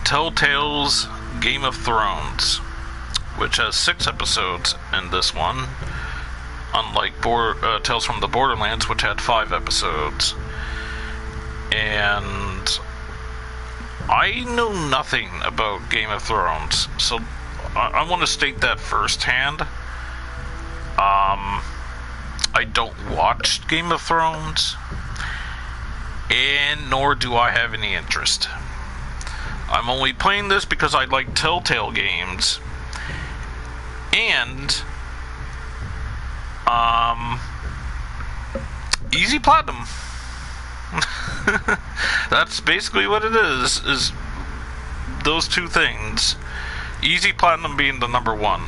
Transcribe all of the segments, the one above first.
Telltale's Game of Thrones, which has 6 episodes in this one, unlike Tales from the Borderlands, which had 5 episodes. And I know nothing about Game of Thrones, so I want to state that firsthand. I don't watch Game of Thrones, and nor do I have any interest. I'm only playing this because I like Telltale games, and easy platinum. That's basically what it is those two things. Easy platinum being the number one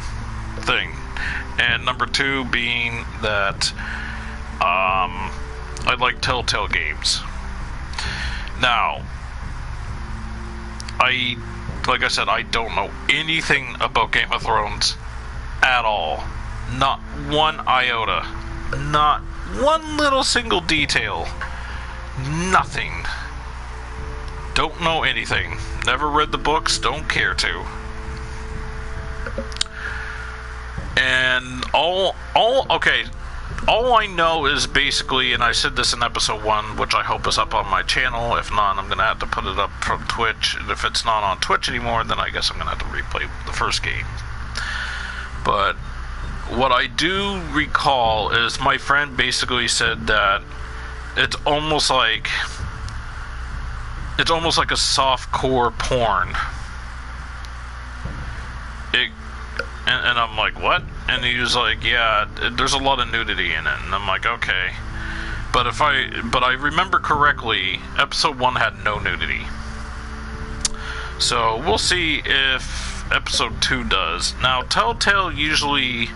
thing, and number two being that I like Telltale games. Now, like I said, I don't know anything about Game of Thrones at all. Not one iota. Not one little single detail. Nothing. Don't know anything. Never read the books, don't care to. And all I know is basically, and I said this in episode 1, which I hope is up on my channel. If not, I'm going to have to put it up from Twitch. And if it's not on Twitch anymore, then I guess I'm going to have to replay the first game. But what I do recall is my friend basically said that it's almost like a soft-core porn. And I'm like, what? And he was like, yeah, there's a lot of nudity in it. And I'm like, okay. But I remember correctly, episode 1 had no nudity. So we'll see if episode 2 does. Now, Telltale usually,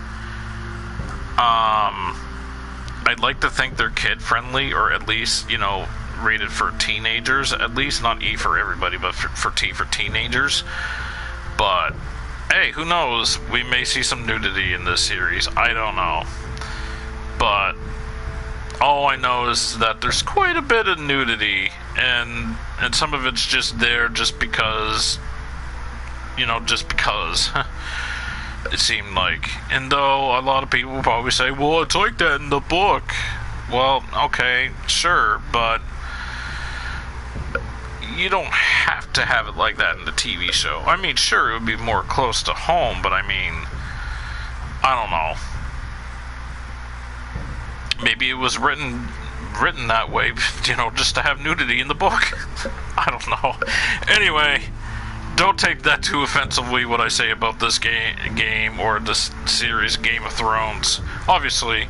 I'd like to think they're kid-friendly, or at least, rated for teenagers. At least, not E for everybody, but for T for teenagers. But hey, who knows? We may see some nudity in this series. I don't know. But all I know is that there's quite a bit of nudity, and some of it's just there just because, just because. It seemed like. And though a lot of people will probably say, well, it's like that in the book. Well, okay, sure, but you don't have to have it like that in the TV show. I mean, sure, it would be more close to home, but I mean, I don't know. Maybe it was written that way, just to have nudity in the book. I don't know. Anyway, don't take that too offensively what I say about this game or this series, Game of Thrones. Obviously,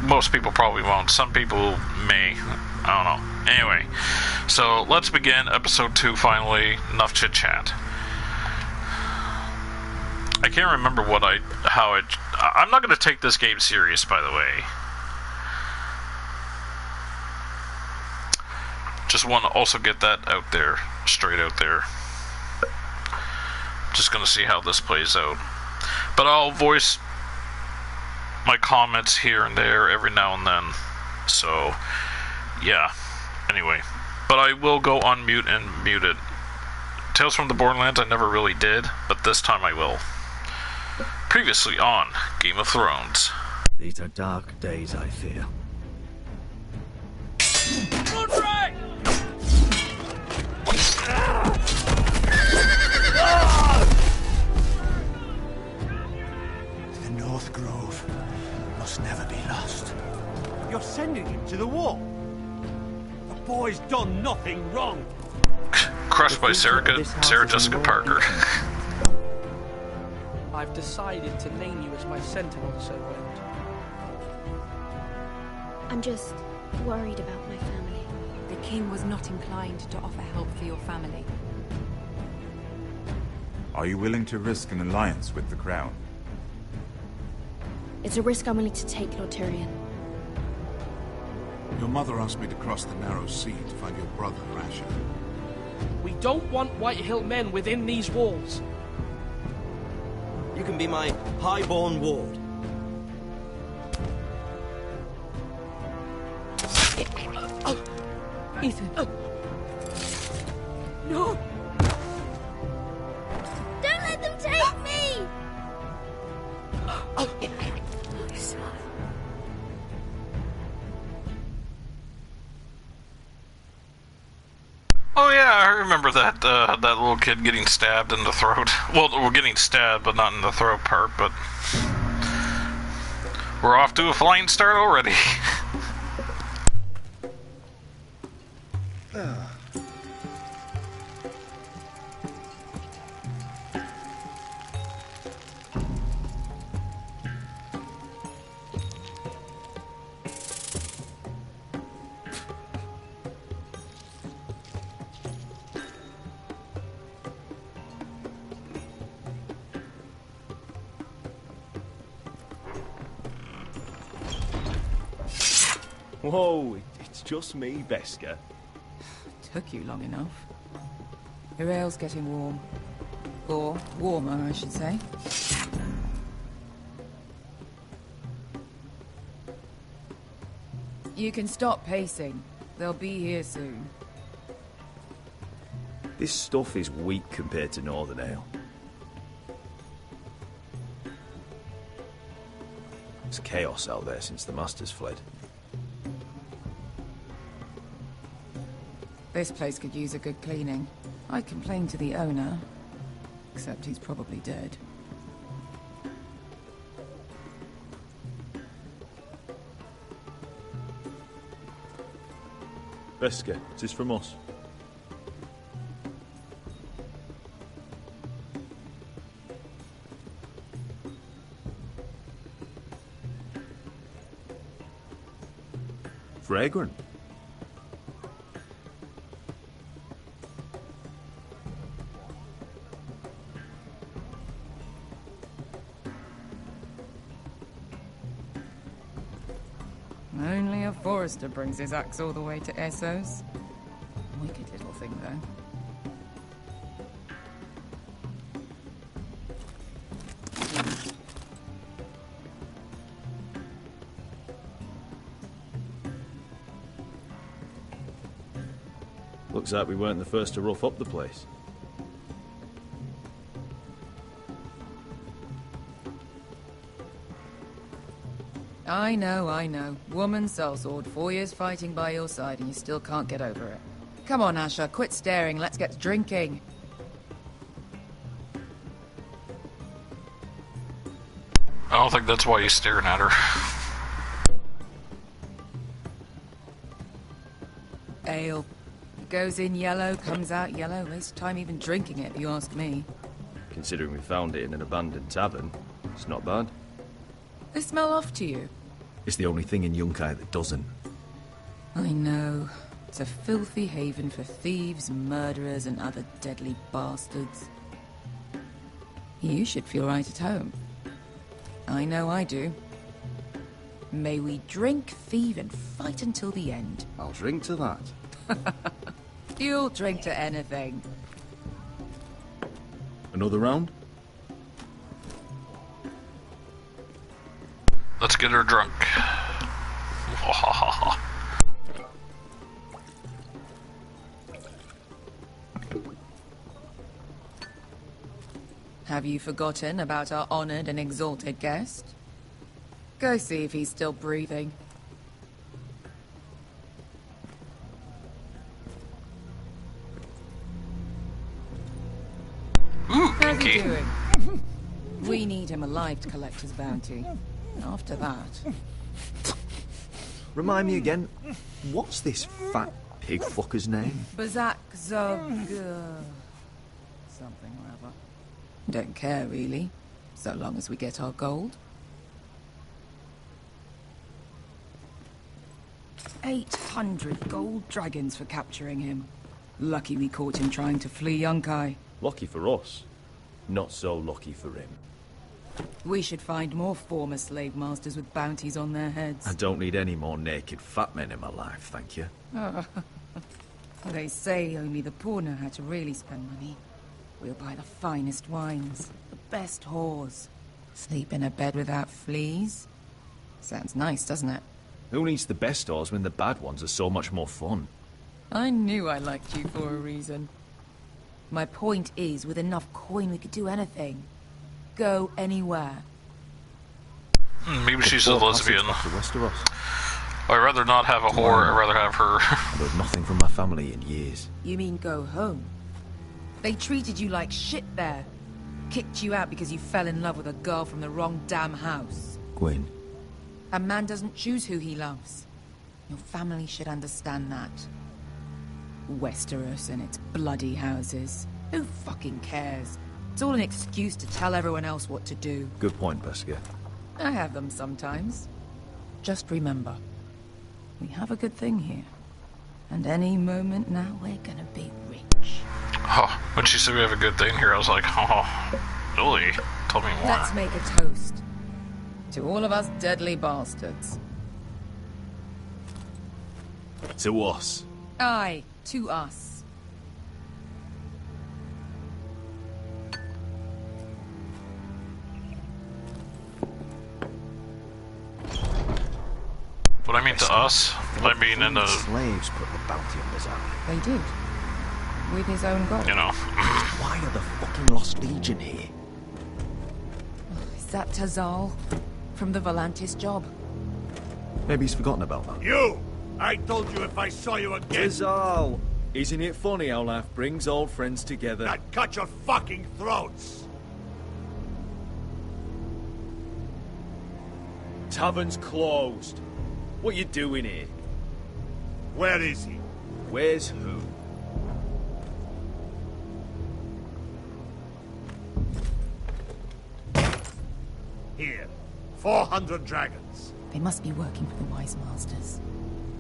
most people probably won't. Some people may. I don't know. Anyway, so let's begin episode 2 finally. Enough chit chat. I can't remember I'm not going to take this game serious, by the way. Just want to also get that out there, straight out there. Just going to see how this plays out. But I'll voice my comments here and there every now and then. So, yeah. Anyway. But I will go on mute and mute it. Tales from the Borderlands I never really did, but this time I will. Previously on Game of Thrones. These are dark days, I fear. Roderick! The North Grove must never be lost. You're sending him to the war. The boy's done nothing wrong. Crushed by Sarah Jessica Parker. I've decided to name you as my sentinel, Sir Wind. I'm just worried about my family. The king was not inclined to offer help for your family. Are you willing to risk an alliance with the Crown? It's a risk I'm willing to take, Lord Tyrion. Your mother asked me to cross the narrow sea to find your brother, Asher. We don't want Whitehill men within these walls. You can be my highborn ward. Ethan. No! Oh yeah, I remember that that little kid getting stabbed in the throat. Well, we're getting stabbed, but not in the throat part. But we're off to a flying start already. Whoa, it's just me, Beskha. Took you long enough. Your ale's getting warm. Or warmer, I should say. You can stop pacing. They'll be here soon. This stuff is weak compared to Northern Ale. There's chaos out there since the Masters fled. This place could use a good cleaning. I complained to the owner, except he's probably dead. Beskha, is this from us? Fragrant. Only a Forester brings his axe all the way to Essos. Wicked little thing, though. Looks like we weren't the first to rough up the place. I know. Woman sellsword, 4 years fighting by your side and you still can't get over it. Come on, Asher, quit staring, let's get drinking. I don't think that's why he's staring at her. Ale. It goes in yellow, comes out yellow. Waste time even drinking it, if you ask me. Considering we found it in an abandoned tavern, it's not bad. They smell off to you. It's the only thing in Yunkai that doesn't. I know. It's a filthy haven for thieves, murderers, and other deadly bastards. You should feel right at home. I know I do. May we drink, thieve, and fight until the end. I'll drink to that. You'll drink to anything. Another round? Let's get her drunk. Have you forgotten about our honored and exalted guest? Go see if he's still breathing. Ooh, How's he Pinky. doing? We need him alive to collect his bounty. After that... Remind me again, what's this fat pig fucker's name? Bazak Zog... something or other. Don't care, really. So long as we get our gold. 800 gold dragons for capturing him. Lucky we caught him trying to flee Yunkai. Lucky for us. Not so lucky for him. We should find more former slave masters with bounties on their heads. I don't need any more naked fat men in my life, thank you. They say only the poor know how to really spend money. We'll buy the finest wines, the best whores. Sleep in a bed without fleas. Sounds nice, doesn't it? Who needs the best stores when the bad ones are so much more fun? I knew I liked you for a reason. My point is, with enough coin we could do anything. Go anywhere. Maybe she's a lesbian. Back to Westeros. I'd rather not have a whore, I'd rather have her. I've heard nothing from my family in years. You mean go home? They treated you like shit there. Kicked you out because you fell in love with a girl from the wrong damn house. Gwyn. A man doesn't choose who he loves. Your family should understand that. Westeros and its bloody houses. Who fucking cares? It's all an excuse to tell everyone else what to do. Good point, Beskha. I have them sometimes. Just remember, we have a good thing here. And any moment now, we're gonna be rich. Oh, when she said we have a good thing here, I was like, oh, really? Tell me more. Let's make a toast. To all of us deadly bastards. To us. Aye, to us. What I mean to us, I mean in the... slaves put the bounty on Bazar. They did. With his own gold. You know. Why are the fucking Lost Legion here? Is that Tazal? From the Volantis job? Maybe he's forgotten about that. You! I told you if I saw you again... Tazal! Isn't it funny how life brings old friends together? I'd cut your fucking throats! Tavern's closed. What you doing here? Where is he? Where's who? Here. 400 dragons. They must be working for the Wise Masters.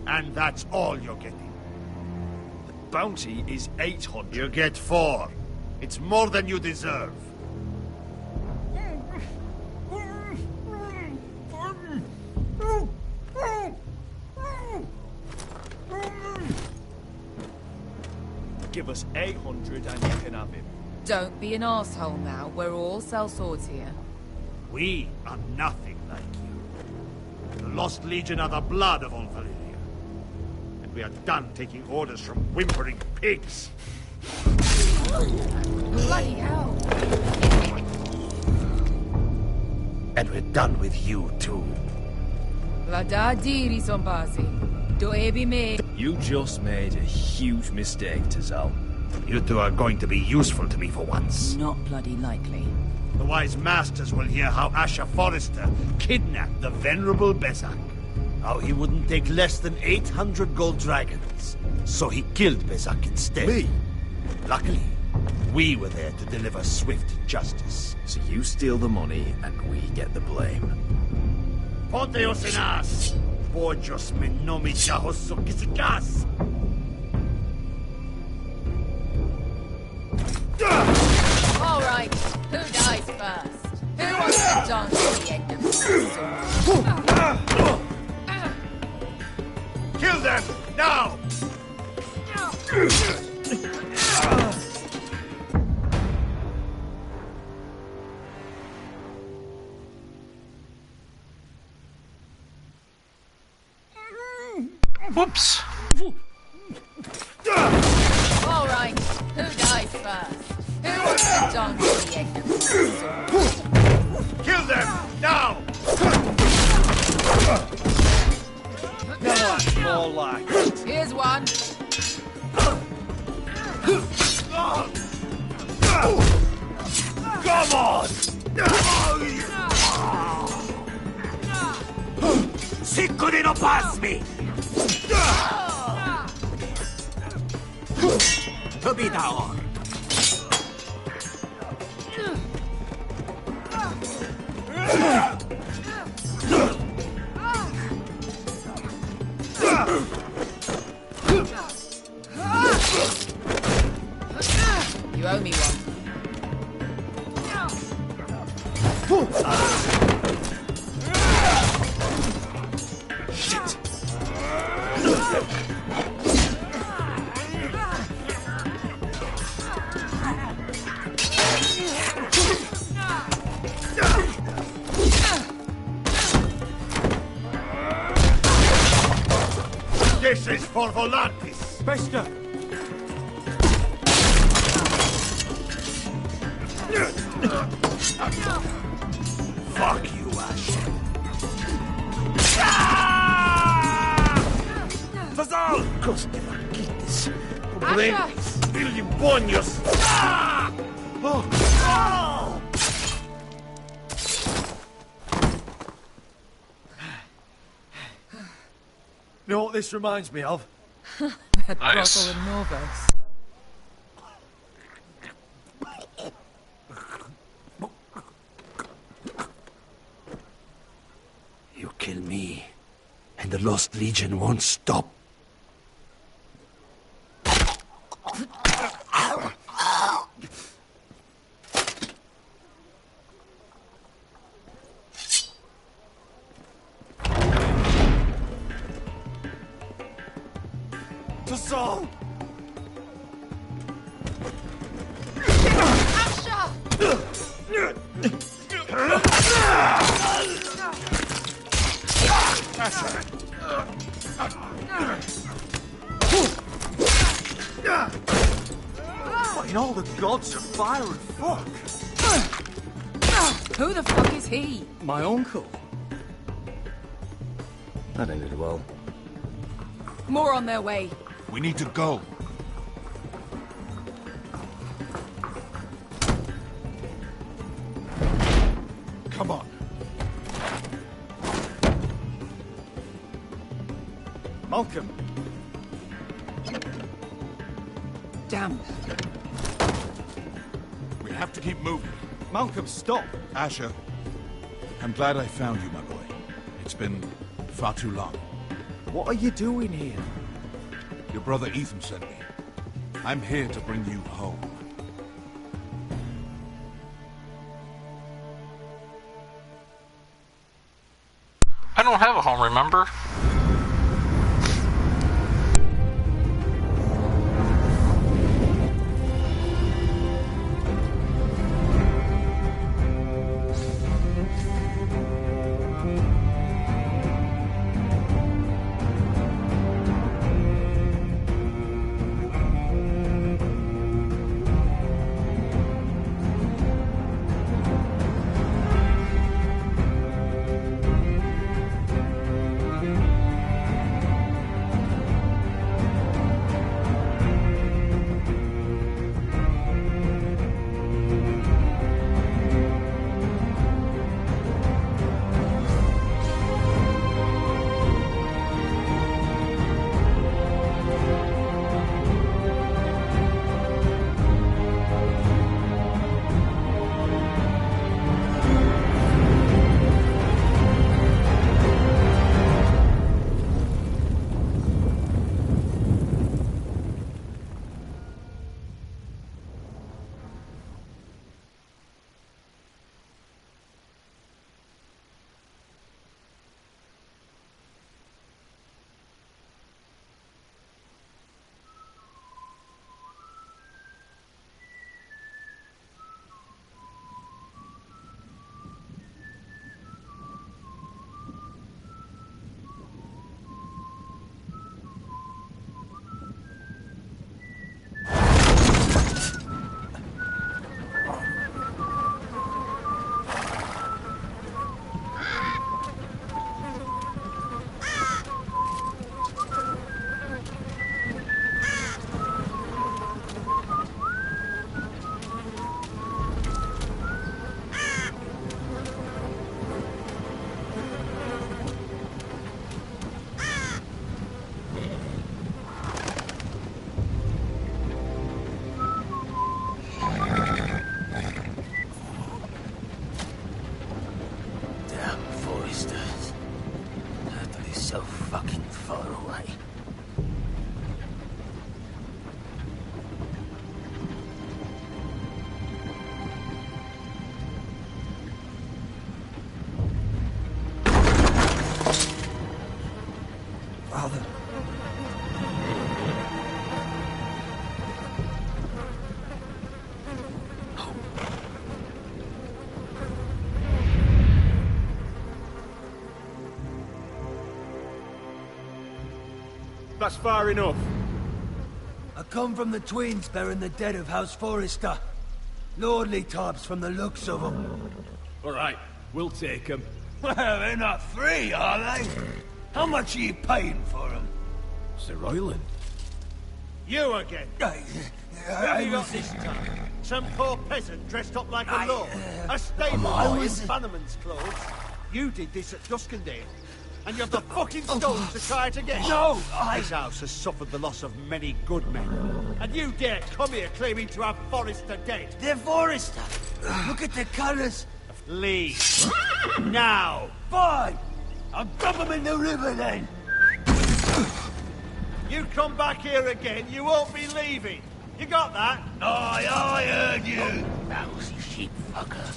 And that's all you're getting. The bounty is 800. You get 4. It's more than you deserve. Give us 800 and you can have him. Don't be an asshole now. We're all sell swords here. We are nothing like you. The Lost Legion are the blood of all Valyria. And we are done taking orders from whimpering pigs. Bloody hell! And we're done with you, too. La da diri sompasi. Do ebi me. You just made a huge mistake, Tazal. You two are going to be useful to me for once. Not bloody likely. The Wise Masters will hear how Asher Forrester kidnapped the venerable Besak. How he wouldn't take less than 800 gold dragons. So he killed Besak instead. Me? Luckily, we were there to deliver swift justice. So you steal the money and we get the blame. Ponteos en as! Pojos me nomi chahoso kisikas! All right, who dies first? Who wants to dance to the end of the song? Kill them, now! Whoops. All right, who dies first? Who wants to dance to the end of the song? Kill them, now! More like it. Here's one. Come on! Sicko di non pasmi! Tobitaor! You owe me one. Shit! This is for Volantis! Beskha! Fuck you, Ash. Cos never Asher! Demonios! Ah! Oh! Oh! You know what this reminds me of? That Nice. brothel in Norvos. You kill me, and the Lost Legion won't stop. To Saul! In all the gods of fire and fuck. Who the fuck is he? My uncle. That ended well. More on their way. We need to go. Come on. Malcolm. Damn. We have to keep moving. Malcolm, stop. Asher, I'm glad I found you, my boy. It's been far too long. What are you doing here? Your brother Ethan sent me. I'm here to bring you home. I don't have a home, remember? That's far enough. I come from the twins bearing the dead of House Forrester. Lordly tops from the looks of them. All right, we'll take them. Well, they're not free, are they? How much are you paying for them? Sir Royland, You again. Who have you got this time? Some poor peasant dressed up like a lord. A stable boy in Bannerman's clothes. You did this at Duskendale. And you have the fucking stones to try it again. No, This house has suffered the loss of many good men. And you dare come here claiming to have Forrester dead. they're Forrester. Look at the colours. Leave. Now. Fine. I'll dump them in the river then. You come back here again, you won't be leaving. You got that? Aye, I heard you. Lousy sheep fucker.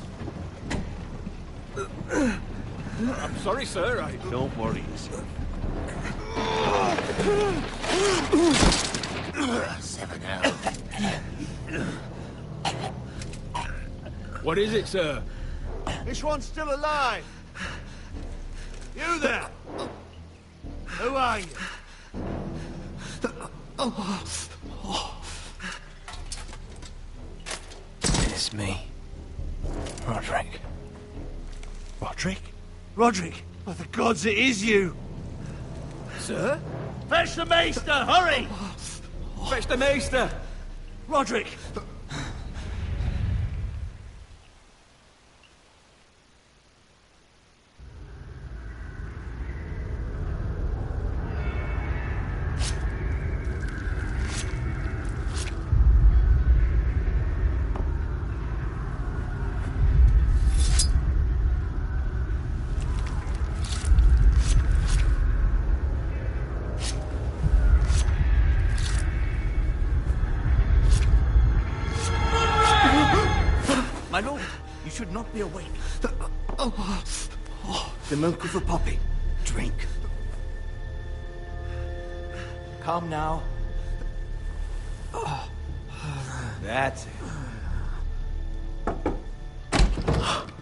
I'm sorry, sir. Don't worry yourself. 7 out. What is it, sir? This one's still alive. You there. Who are you? It's me. Roderick. Roderick? Roderick! By the gods, it is you! Sir? Fetch the maester, hurry! Fetch the maester! Roderick! My lord, you should not be awake. The milk of the poppy. Drink. Calm now. That's it.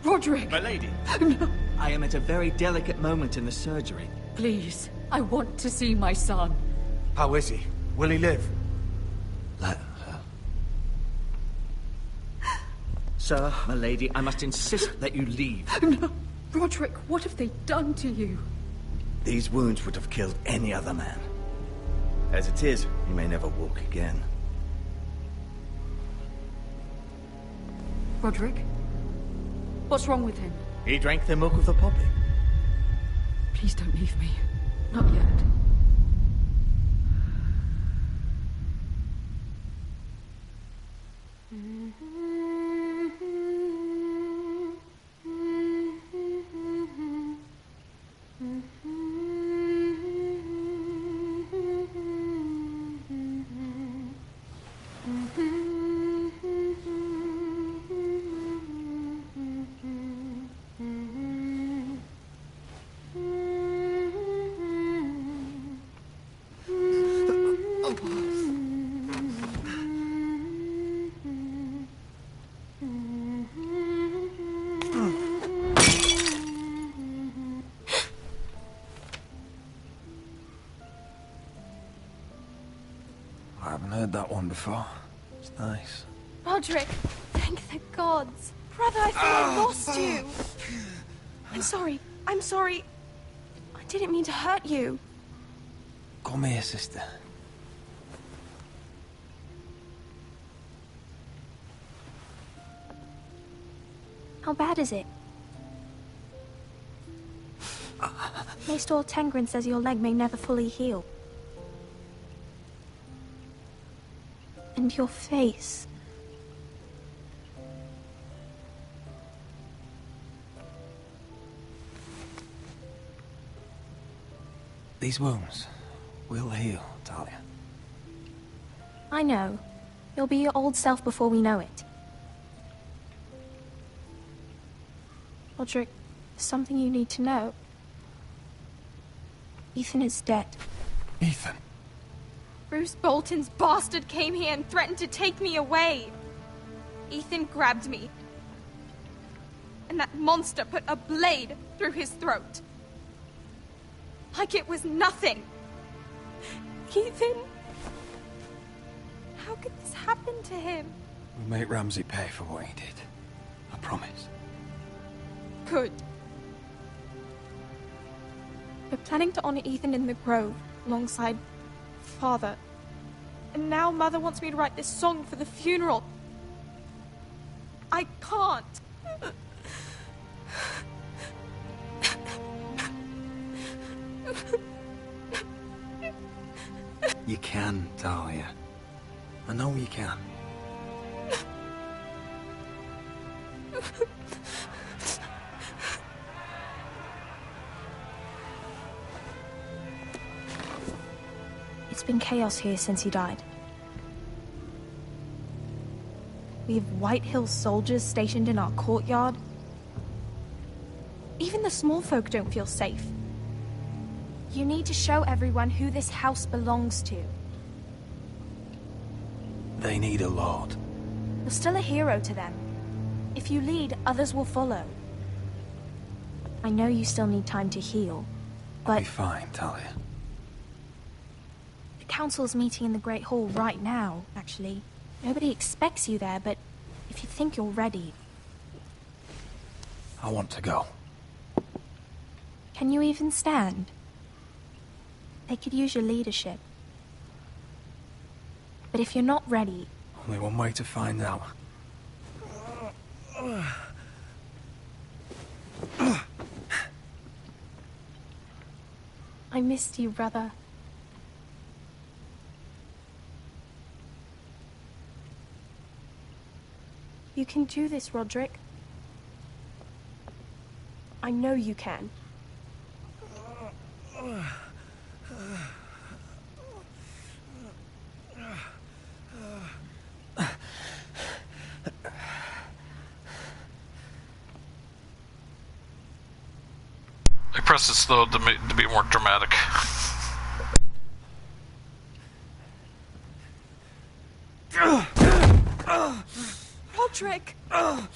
Roderick! My lady. No. I am at a very delicate moment in the surgery. Please, I want to see my son. How is he? Will he live? Let her. Sir, my lady, I must insist that you leave. No. Roderick, what have they done to you? These wounds would have killed any other man. As it is, he may never walk again. Roderick? What's wrong with him? He drank the milk of the poppy. Please don't leave me. Not yet. I haven't heard that one before. It's nice. Roderick, thank the gods. Brother, I thought I lost you. I'm sorry. I'm sorry. I didn't mean to hurt you. Come here, sister. How bad is it? Maester Tengrin says your leg may never fully heal. And your face. These wounds will heal, Talia. I know. You'll be your old self before we know it. Roderick, there's something you need to know. Ethan is dead. Ethan? Bruce Bolton's bastard came here and threatened to take me away. Ethan grabbed me. And that monster put a blade through his throat. Like it was nothing. Ethan... How could this happen to him? We'll make Ramsay pay for what he did. I promise. Good. We're planning to honor Ethan in the grove, alongside Father. And now Mother wants me to write this song for the funeral. I can't. You can, Talia. I know you can. It's been chaos here since he died. We have White Hill soldiers stationed in our courtyard. Even the small folk don't feel safe. You need to show everyone who this house belongs to. They need a lord. You're still a hero to them. If you lead, others will follow. I know you still need time to heal, but... I'll be fine, Talia. The council's meeting in the Great Hall right now, actually. Nobody expects you there, but if you think you're ready... I want to go. Can you even stand? They could use your leadership. But if you're not ready... Only one way to find out. I missed you, brother. You can do this, Roderick. I know you can. I pressed it slow to be more dramatic. Roderick! I'm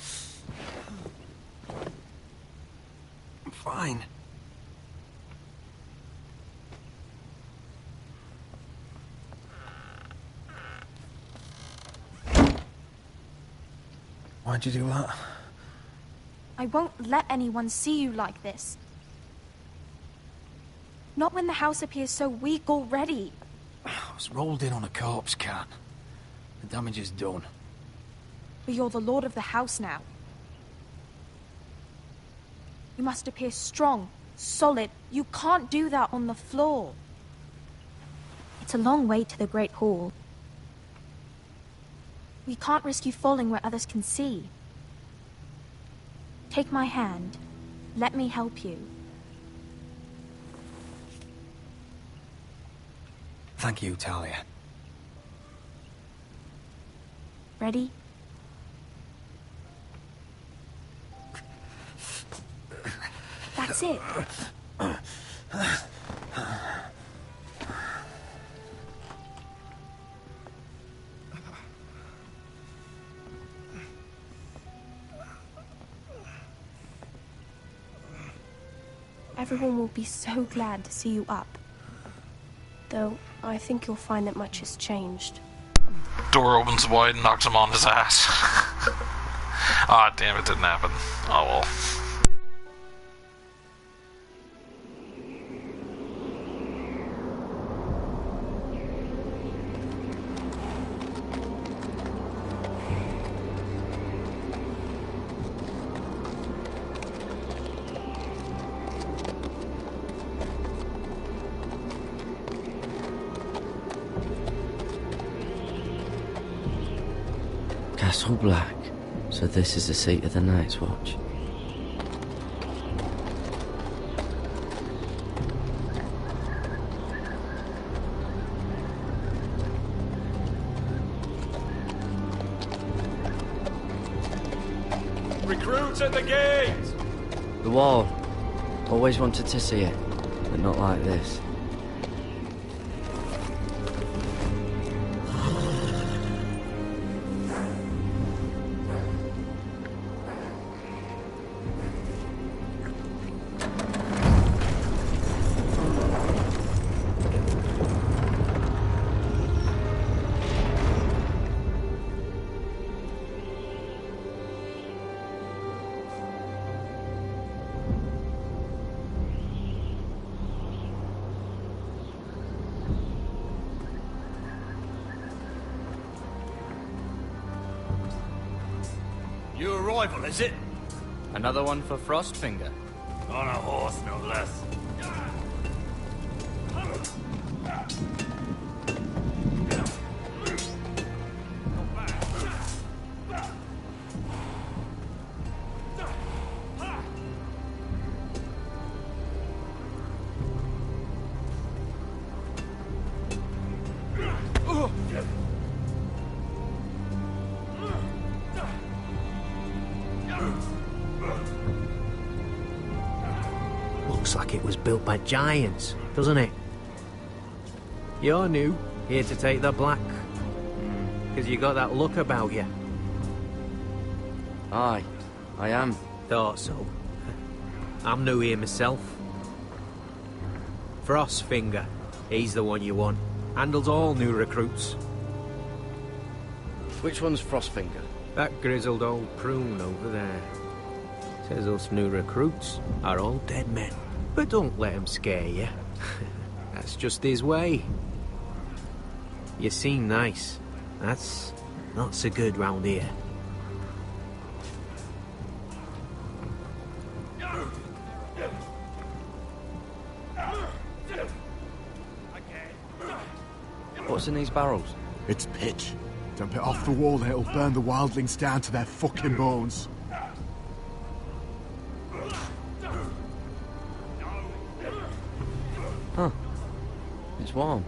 fine. Why'd you do that? I won't let anyone see you like this. Not when the house appears so weak already. I was rolled in on a corpse cart. The damage is done. But you're the lord of the house now. You must appear strong, solid. You can't do that on the floor. It's a long way to the Great Hall. We can't risk you falling where others can see. Take my hand. Let me help you. Thank you, Talia. Ready? That's it. Everyone will be so glad to see you up. Though, I think you'll find that much has changed. Door opens wide and knocks him on his ass. Ah, damn, it didn't happen. Oh well. Castle Black. So this is the seat of the Night's Watch. Recruits at the gate! The wall. Always wanted to see it, but not like this. New arrival, is it? Another one for Frostfinger. On a horse, no less. Looks like it was built by giants, doesn't it? You're new, here to take the black. Because you got that look about you. Aye, I am. Thought so. I'm new here myself. Frostfinger, he's the one you want. Handles all new recruits. Which one's Frostfinger? That grizzled old prune over there. Says us new recruits are all dead men. But don't let him scare you. That's just his way. You seem nice. That's not so good round here. What's in these barrels? It's pitch. Dump it off the wall and it'll burn the wildlings down to their fucking bones. Huh. It's warm.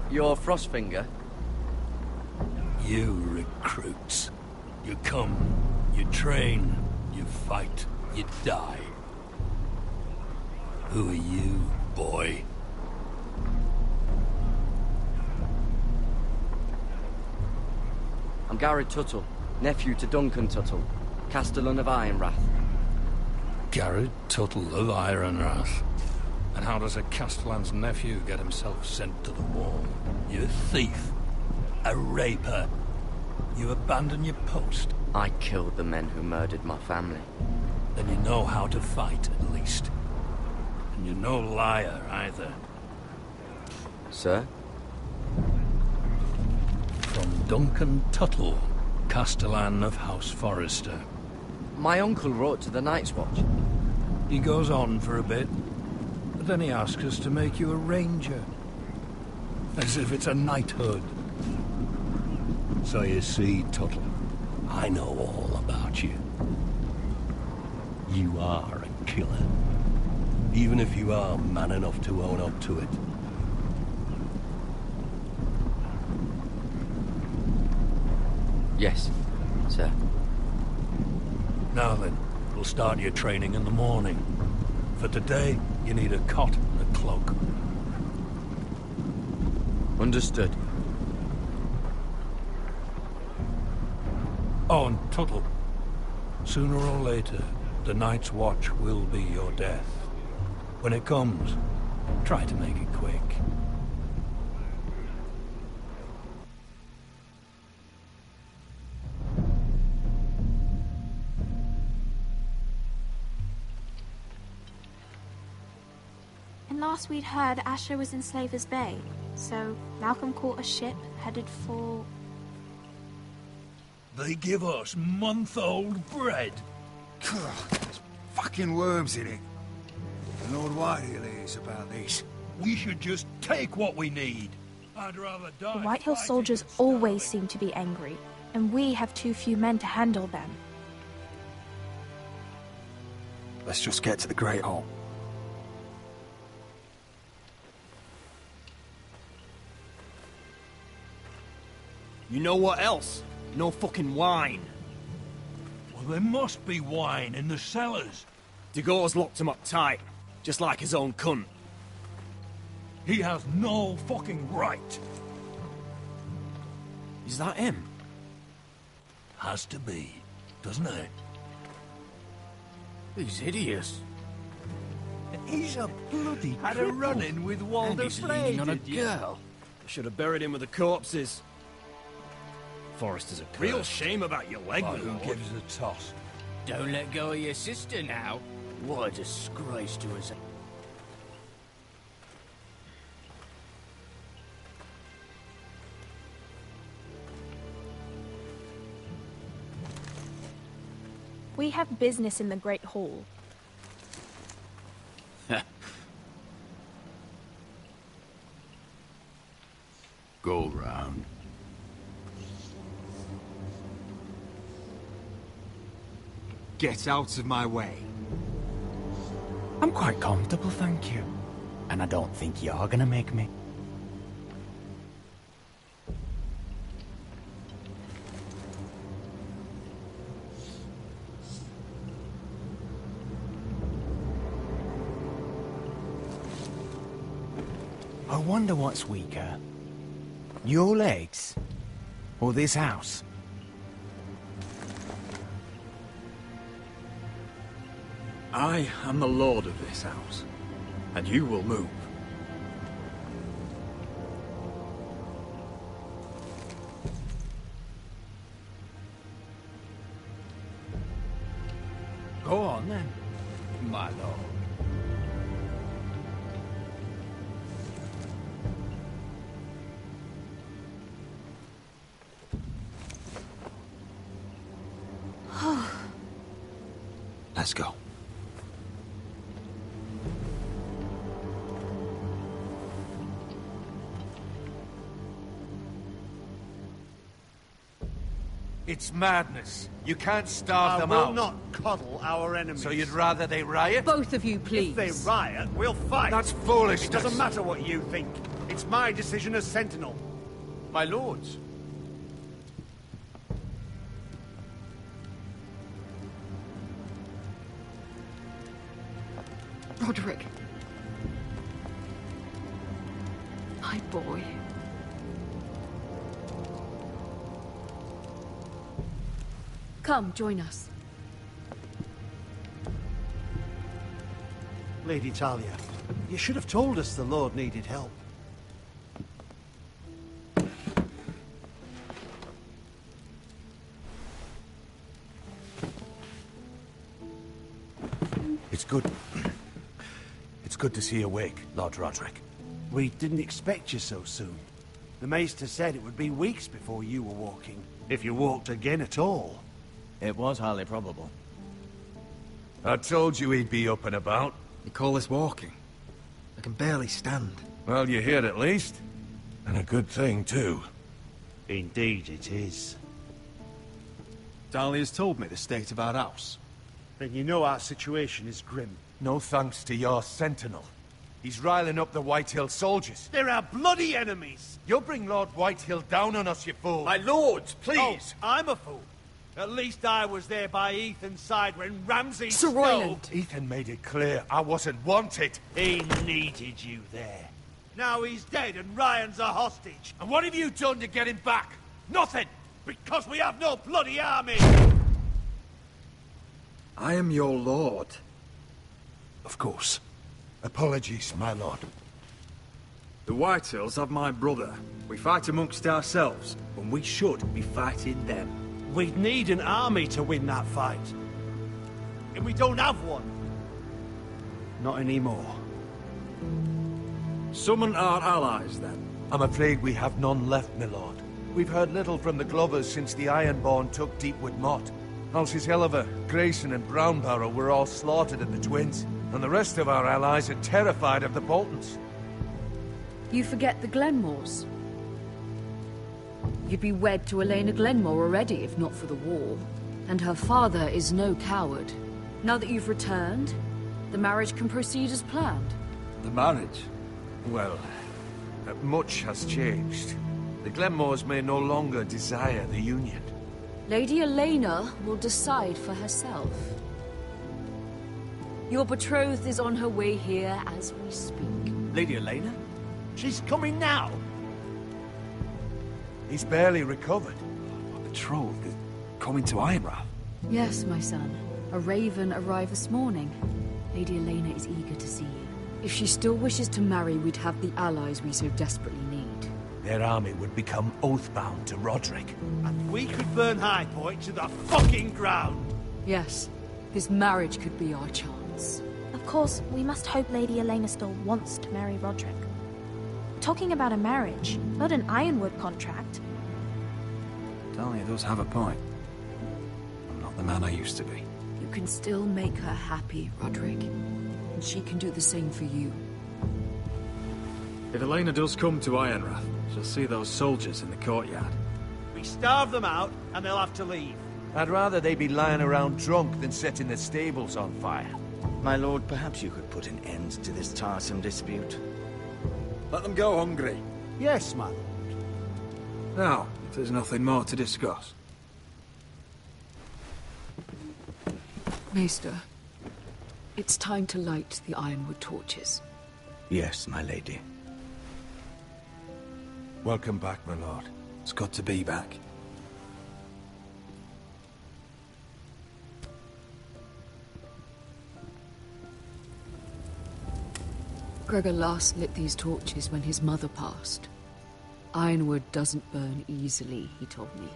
You're Frostfinger? You recruits. You come, you train, you fight, you die. Who are you, boy? I'm Garrett Tuttle, nephew to Duncan Tuttle, Castellan of Ironrath. Garrett Tuttle of Ironrath. And how does a Castellan's nephew get himself sent to the wall? You thief. A raper. You abandon your post. I killed the men who murdered my family. Then you know how to fight, at least. And you're no liar, either. Sir? From Duncan Tuttle, Castellan of House Forrester. My uncle wrote to the Night's Watch. He goes on for a bit, but then he asks us to make you a ranger. As if it's a knighthood. So you see, Tuttle, I know all about you. You are a killer. Even if you are man enough to own up to it. Yes, sir. Now then, we'll start your training in the morning. For today, you need a cot and a cloak. Understood. Oh, and Tuttle, sooner or later, the Night's Watch will be your death. When it comes, try to make it quick. And last we'd heard, Asher was in Slaver's Bay, so Malcolm caught a ship headed for... They give us month-old bread. There's fucking worms in it. Lord Whitehill is about this. We should just take what we need. I'd rather die. The Whitehill soldiers always seem to be angry, and we have too few men to handle them. Let's just get to the Great Hall. You know what else? No fucking wine. Well, there must be wine in the cellars. Degor's locked him up tight, just like his own cunt. He has no fucking right. Is that him? Has to be, doesn't it? He's hideous. He's a bloody had a run-in with Walder And he's leaning on a girl. Should have buried him with the corpses. Forrester's a curse. Real shame about your leg, Who Lord. gives a toss? Don't let go of your sister now. What a disgrace to us. We have business in the Great Hall. Go round. Get out of my way. I'm quite comfortable, thank you. And I don't think you're gonna make me. I wonder what's weaker. Your legs? Or this house? I am the lord of this house, and you will move. Go on then, my lord. Let's go. It's madness. You can't starve them I out. will not coddle our enemies. So you'd rather they riot? Both of you, please. If they riot, we'll fight. That's foolishness. It doesn't matter what you think. It's my decision as Sentinel. My lords. Roderick. My boy. Come, join us. Lady Talia, you should have told us the Lord needed help. It's good. It's good to see you awake, Lord Roderick. We didn't expect you so soon. The Maester said it would be weeks before you were walking, if you walked again at all. It was highly probable. I told you he'd be up and about. You call this walking? I can barely stand. Well, you're here at least. And a good thing, too. Indeed it is. Dahlia's told me the state of our house. Then you know our situation is grim. No thanks to your sentinel. He's riling up the Whitehill soldiers. They're our bloody enemies! You'll bring Lord Whitehill down on us, you fool. My lords, please! Oh, I'm a fool. At least I was there by Ethan's side when Ramsay Sir stole... Royland. Ethan made it clear I wasn't wanted. He needed you there. Now he's dead and Ryan's a hostage. And what have you done to get him back? Nothing! Because we have no bloody army! I am your lord. Of course. Apologies, my lord. The Whitehills have my brother. We fight amongst ourselves, when we should be fighting them. We'd need an army to win that fight. And we don't have one. Not anymore. Summon our allies, then. I'm afraid we have none left, my lord. We've heard little from the Glovers since the Ironborn took Deepwood Motte. Halsey's Helliver, Grayson and Brownbarrow were all slaughtered at the Twins, and the rest of our allies are terrified of the Boltons. You forget the Glenmores. You'd be wed to Elena Glenmore already, if not for the war. And her father is no coward. Now that you've returned, the marriage can proceed as planned. The marriage? Well, much has changed. The Glenmores may no longer desire the union. Lady Elena will decide for herself. Your betrothed is on her way here as we speak. Lady Elena? She's coming now. He's barely recovered. Betrothed is coming to Ironrath? Yes, my son. A raven arrived this morning. Lady Elena is eager to see you. If she still wishes to marry, we'd have the allies we so desperately need. their army would become oathbound to Roderick. And we could burn High Point to the fucking ground. Yes, this marriage could be our chance. Of course, we must hope Lady Elena still wants to marry Roderick. Talking about a marriage, not an Ironwood contract. Talia does have a point. I'm not the man I used to be. You can still make her happy, Roderick. And she can do the same for you. If Elena does come to Ironrath, she'll see those soldiers in the courtyard. We starve them out, and they'll have to leave. I'd rather they be lying around drunk than setting the stables on fire. My lord, perhaps you could put an end to this tiresome dispute. Let them go hungry. Yes, my lord. Now, if there's nothing more to discuss. Maester, it's time to light the Ironwood torches. Yes, my lady. Welcome back, my lord. It's good to be back. Gregor last lit these torches when his mother passed. Ironwood doesn't burn easily, he told me.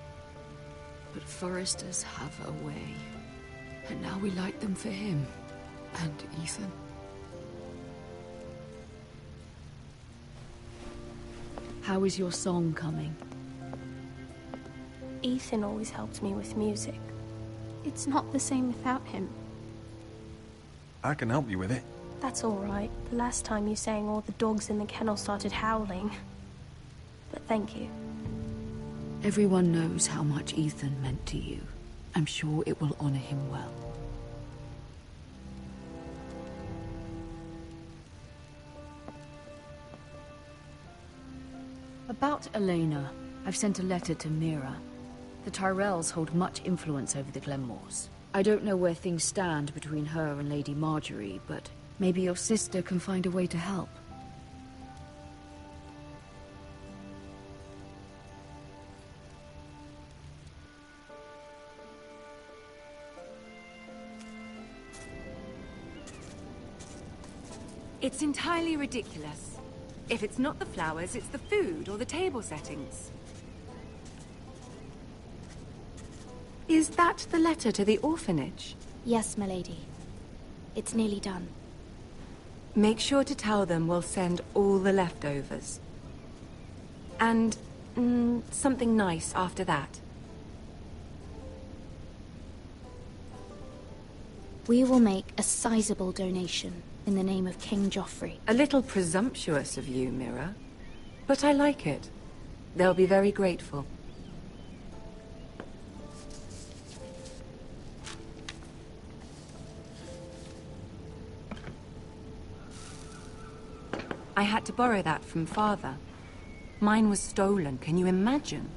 But foresters have a way. And now we light them for him. And Ethan. How is your song coming? Ethan always helped me with music. It's not the same without him. I can help you with it. That's all right. The last time you sang, all the dogs in the kennel started howling. But thank you. Everyone knows how much Ethan meant to you. I'm sure it will honor him well. About Elena, I've sent a letter to Mira. The Tyrells hold much influence over the Glenmores. I don't know where things stand between her and Lady Marjorie, but maybe your sister can find a way to help. It's entirely ridiculous. If it's not the flowers, it's the food or the table settings. Is that the letter to the orphanage? Yes, my lady. It's nearly done. Make sure to tell them we'll send all the leftovers. And something nice after that. We will make a sizable donation in the name of King Joffrey. A little presumptuous of you, Mira. But I like it. They'll be very grateful. I had to borrow that from Father. Mine was stolen, can you imagine?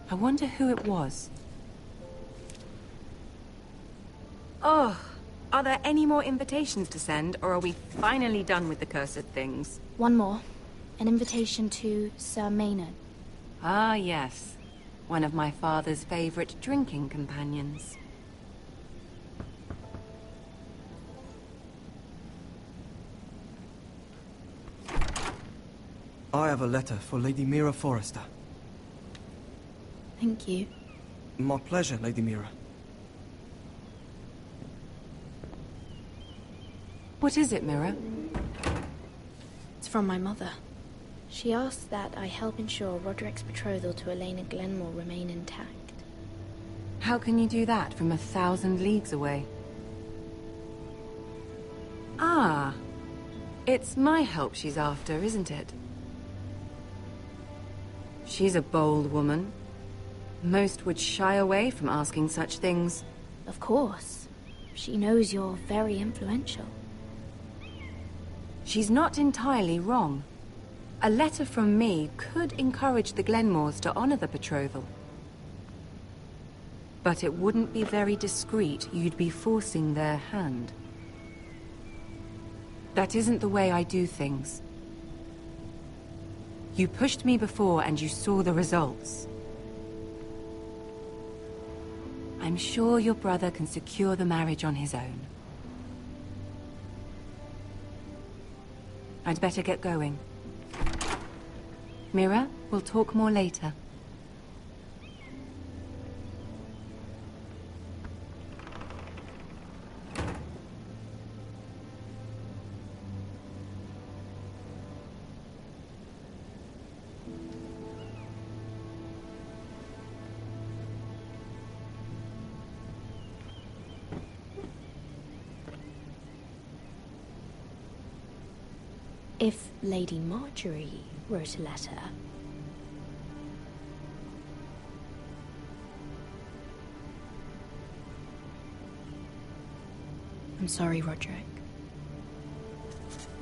I wonder who it was. Oh, are there any more invitations to send, or are we finally done with the cursed things? One more. An invitation to Sir Maynard. Ah, yes. One of my father's favorite drinking companions. I have a letter for Lady Mira Forrester. Thank you. My pleasure, Lady Mira. What is it, Mira? It's from my mother. She asks that I help ensure Roderick's betrothal to Elena Glenmore remain intact. How can you do that from 1,000 leagues away? Ah, it's my help she's after, isn't it? She's a bold woman. Most would shy away from asking such things. Of course. She knows you're very influential. She's not entirely wrong. A letter from me could encourage the Glenmores to honor the betrothal. But it wouldn't be very discreet. You'd be forcing their hand. That isn't the way I do things. You pushed me before and you saw the results. I'm sure your brother can secure the marriage on his own. I'd better get going. Mira, we'll talk more later. If Lady Marjorie wrote a letter... I'm sorry, Roderick.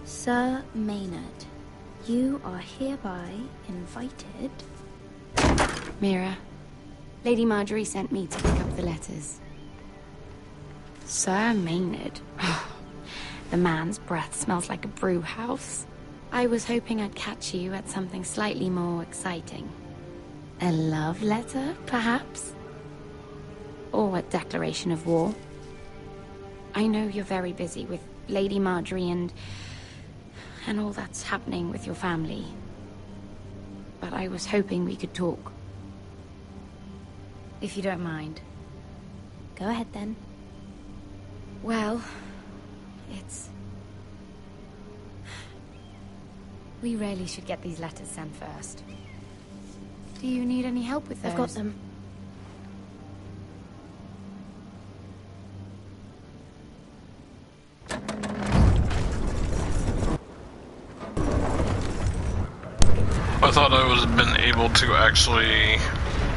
Sir Maynard, you are hereby invited... Mira, Lady Marjorie sent me to pick up the letters. Sir Maynard? The man's breath smells like a brew house. I was hoping I'd catch you at something slightly more exciting. A love letter, perhaps? Or a declaration of war? I know you're very busy with Lady Marjorie and all that's happening with your family. But I was hoping we could talk. If you don't mind. Go ahead, then. Well, it's... We really should get these letters sent first. Do you need any help with those? I've got them. I thought I was been able to actually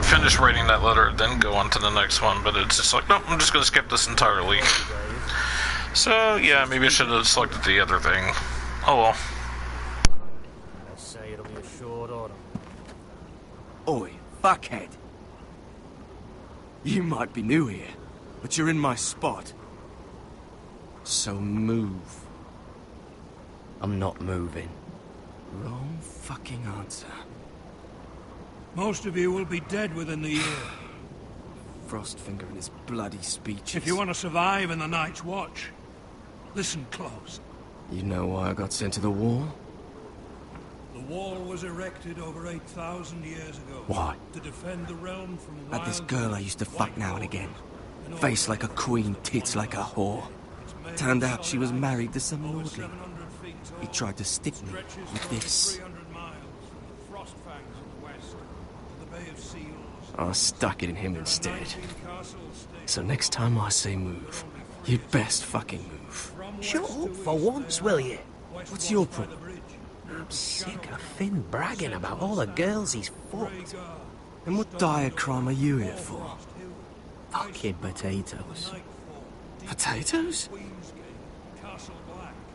finish writing that letter, then go on to the next one, but it's just like, nope, I'm just gonna skip this entirely. So, yeah, maybe I should have selected the other thing. Oh well. Let's say it'll be a short order. Oi, fuckhead. You might be new here, but you're in my spot. So move. I'm not moving. Wrong fucking answer. Most of you will be dead within the year. Frostfinger and his bloody speeches. If you want to survive in the Night's Watch, listen close. You know why I got sent to the wall? The wall was erected over 8,000 years ago. Why? To defend the realm from Had this wild girl I used to fuck now and again. Face like a queen, tits like a whore. Turned out she was married to some lordling. He tried to stick me with this. I stuck it in him instead. So next time I say move, you'd best fucking move. Shut up for once, will you? What's your problem? I'm sick of Finn bragging about all the girls he's fucked. And what dire crime are you here for? Fucking potatoes. Potatoes?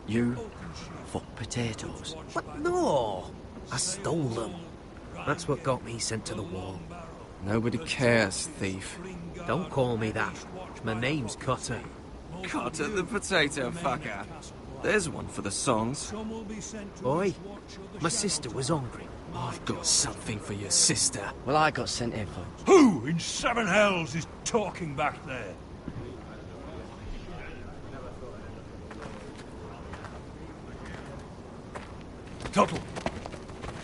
You fuck potatoes? What? No! I stole them. That's what got me sent to the wall. Nobody cares, thief. Don't call me that. My name's Cutter. Cutter the potato fucker. There's one for the songs. Boy, my sister was hungry. I've got something for your sister. Well, I got sent here for... Who in seven hells is talking back there? Tuttle.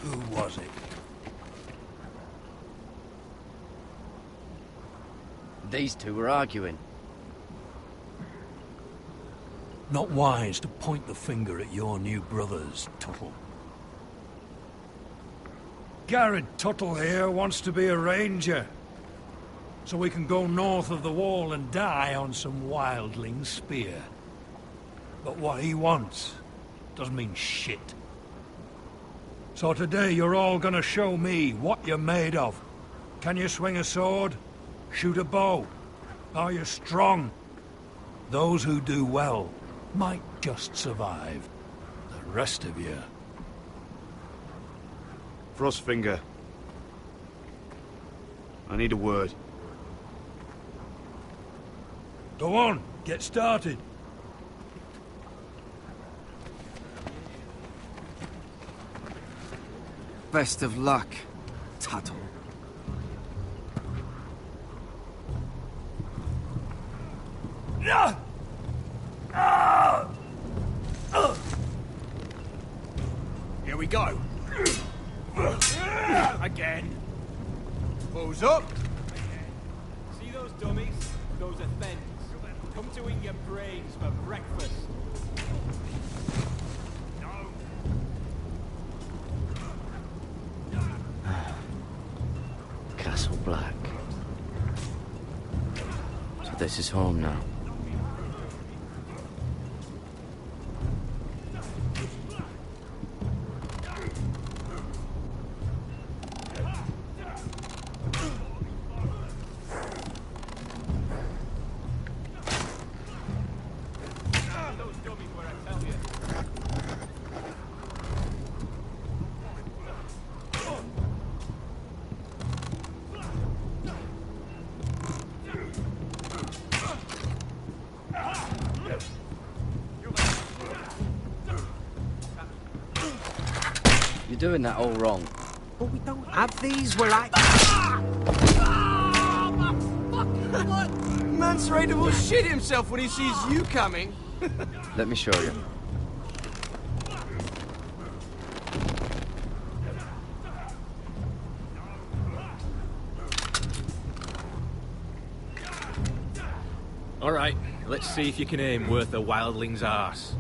Who was it? These two were arguing. Not wise to point the finger at your new brothers, Tuttle. Garrett Tuttle here wants to be a ranger. So we can go north of the wall and die on some wildling's spear. But what he wants doesn't mean shit. So today you're all gonna show me what you're made of. Can you swing a sword? Shoot a bow? Are you strong? Those who do well might just survive. The rest of you... Frostfinger. I need a word. Go on, get started. Best of luck, Tuttle. Here we go. Again. Who's up? See those dummies? Those are thens. Come to eat your brains for breakfast. Castle Black. So this is home now. You're doing that all wrong. But we don't have these, we're like... Mance Raider will shit himself when he sees you coming. Let me show you. Alright, let's see if you can aim worth a wildling's arse.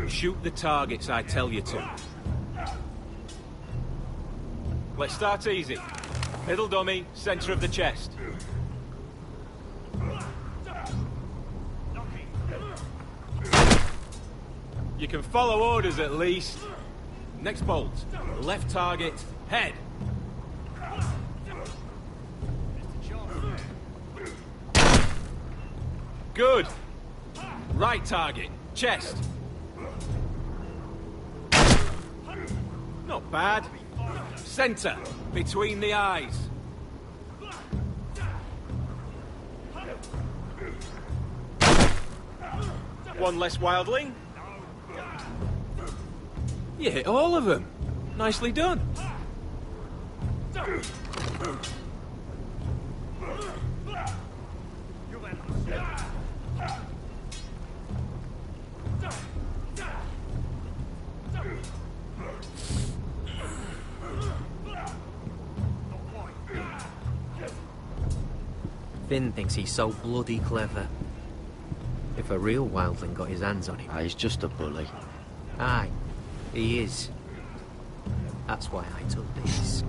Shoot the targets I tell you to. Let's start easy. Middle dummy, centre of the chest. You can follow orders at least. Next bolt. Left target, head. Good. Right target, chest. Not bad. Centre, between the eyes. One less wildling. You hit all of them. Nicely done. Finn thinks he's so bloody clever. If a real wildling got his hands on him... He's just a bully. Aye, he is. That's why I took this.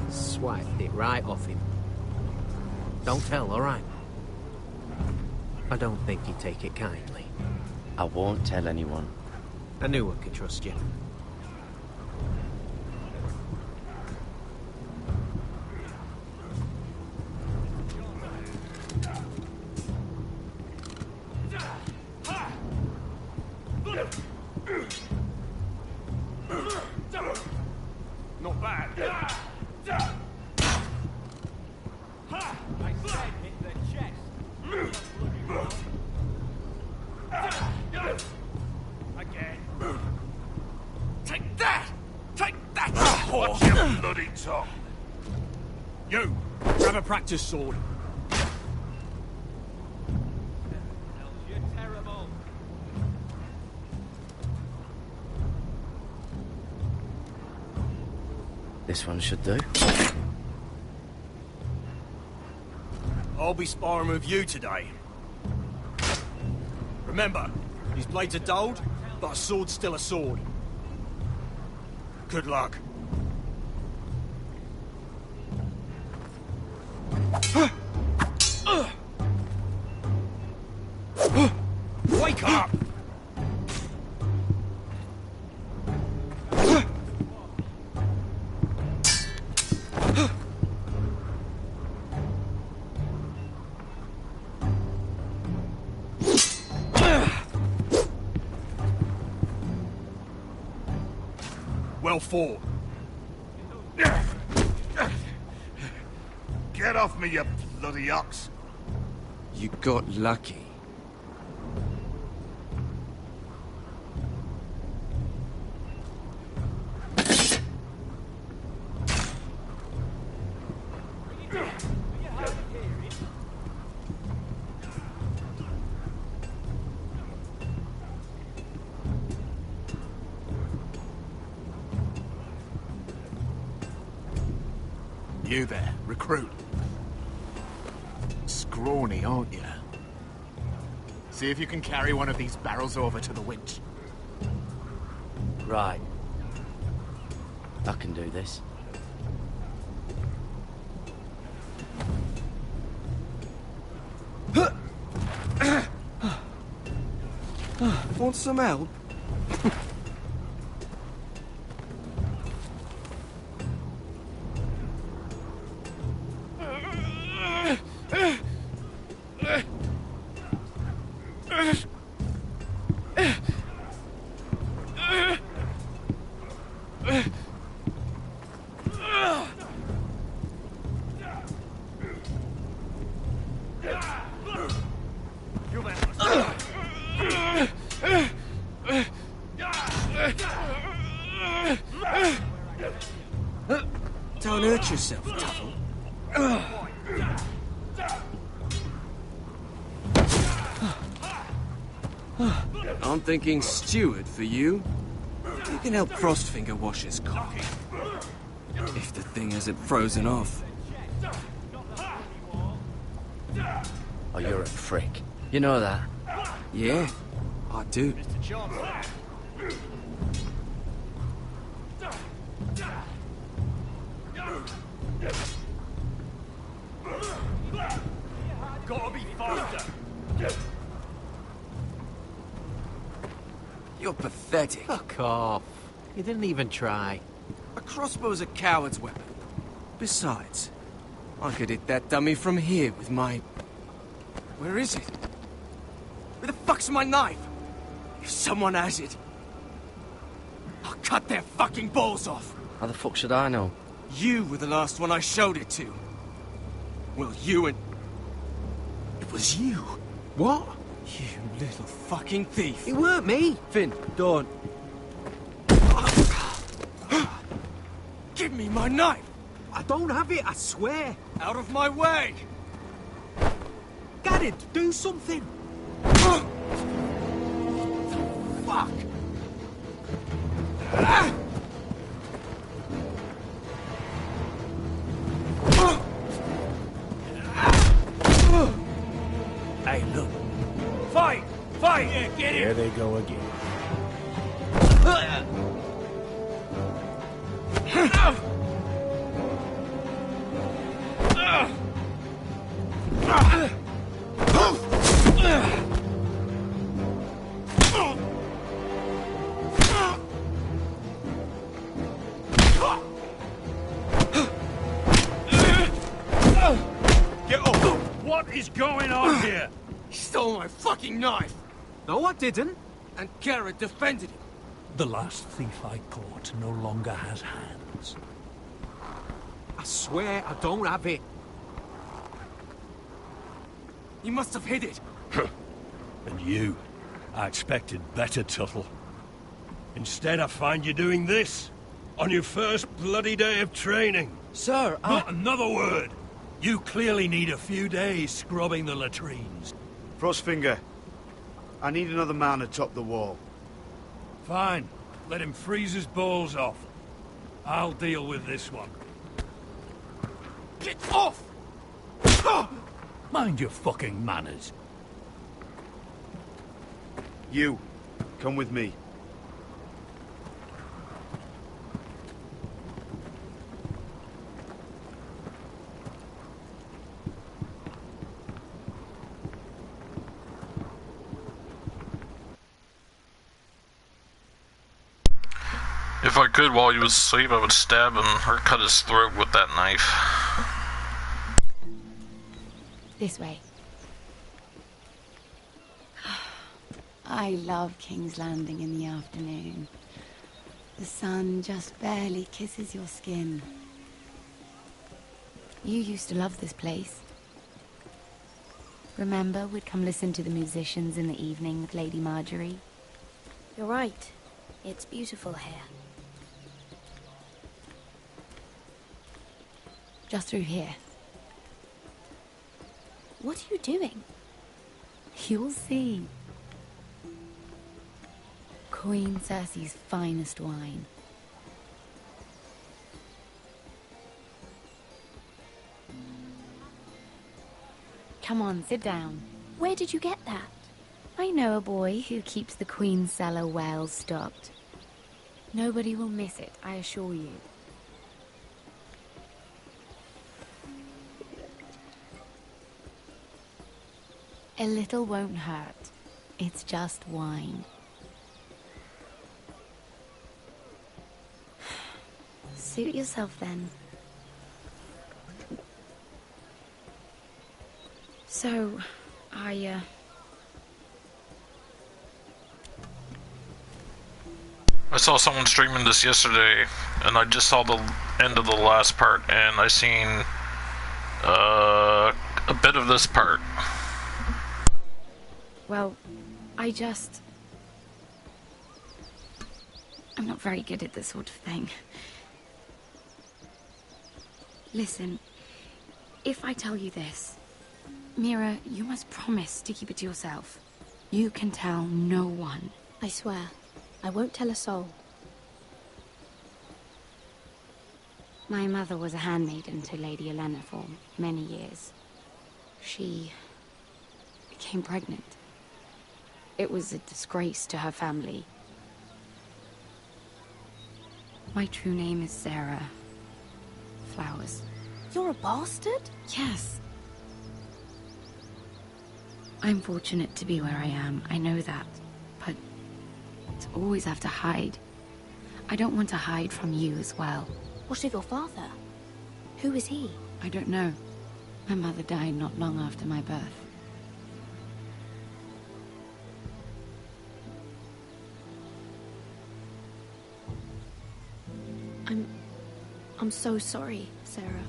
Swiped it right off him. Don't tell, alright? I don't think he'd take it kindly. I won't tell anyone. I knew I could trust you. Not bad. I said hit the chest. Again. Take that! Take that! Watch your bloody tongue. You, grab a practice sword. You're terrible. This one should do. I'll be sparring with you today. Remember, these blades are dulled, but a sword's still a sword. Good luck. Wake up! Well fought. Get off me, you bloody ox! You got lucky. You there, recruit. Scrawny, aren't you? See if you can carry one of these barrels over to the winch. Right. I can do this. Want some help? Don't hurt yourself, Tuttle. I'm thinking steward for you. You can help Frostfinger wash his cock. If the thing hasn't frozen off. Oh, you're a prick. You know that? Yeah, I do. Gotta be faster. You're pathetic. Fuck off. You didn't even try. A crossbow's a coward's weapon. Besides, I could hit that dummy from here with my... Where is it? Where the fuck's my knife? If someone has it, I'll cut their fucking balls off. How the fuck should I know? You were the last one I showed it to. Well, you and... It was you. What? You little fucking thief. It weren't me. Finn, don't. Give me my knife. I don't have it, I swear. Out of my way. Garrett, do something. Fuck. Hey, look. Fight! Fight! Yeah, get Here him! they go again. Get up! What is going on here? He stole my fucking knife. No, I didn't. And Garrett defended him. The last thief I caught no longer has hands. I swear I don't have it. You must have hid it. And you? I expected better, Tuttle. Instead, I find you doing this. On your first bloody day of training. Sir, Not another word! You clearly need a few days scrubbing the latrines. Frostfinger, I need another man atop the wall. Fine. Let him freeze his balls off. I'll deal with this one. Get off! Mind your fucking manners. You, come with me. If I could, while he was asleep, I would stab him or cut his throat with that knife. This way. I love King's Landing in the afternoon. The sun just barely kisses your skin. You used to love this place. Remember, we'd come listen to the musicians in the evening with Lady Marjorie? You're right. It's beautiful here. Just through here. What are you doing? You'll see. Queen Cersei's finest wine. Come on, sit down. Where did you get that? I know a boy who keeps the Queen's cellar well stocked. Nobody will miss it, I assure you. A little won't hurt. It's just wine. Suit yourself then. So, I saw someone streaming this yesterday, and I just saw the end of the last part, and I seen a bit of this part. Well, I'm not very good at this sort of thing. Listen, if I tell you this, Mira, you must promise to keep it to yourself. You can tell no one. I swear, I won't tell a soul. My mother was a handmaiden to Lady Olenna for many years. She became pregnant. It was a disgrace to her family. My true name is Sarah Flowers. You're a bastard? Yes. I'm fortunate to be where I am, I know that. But to always have to hide. I don't want to hide from you as well. What of your father? Who is he? I don't know. My mother died not long after my birth. I'm so sorry, Sarah.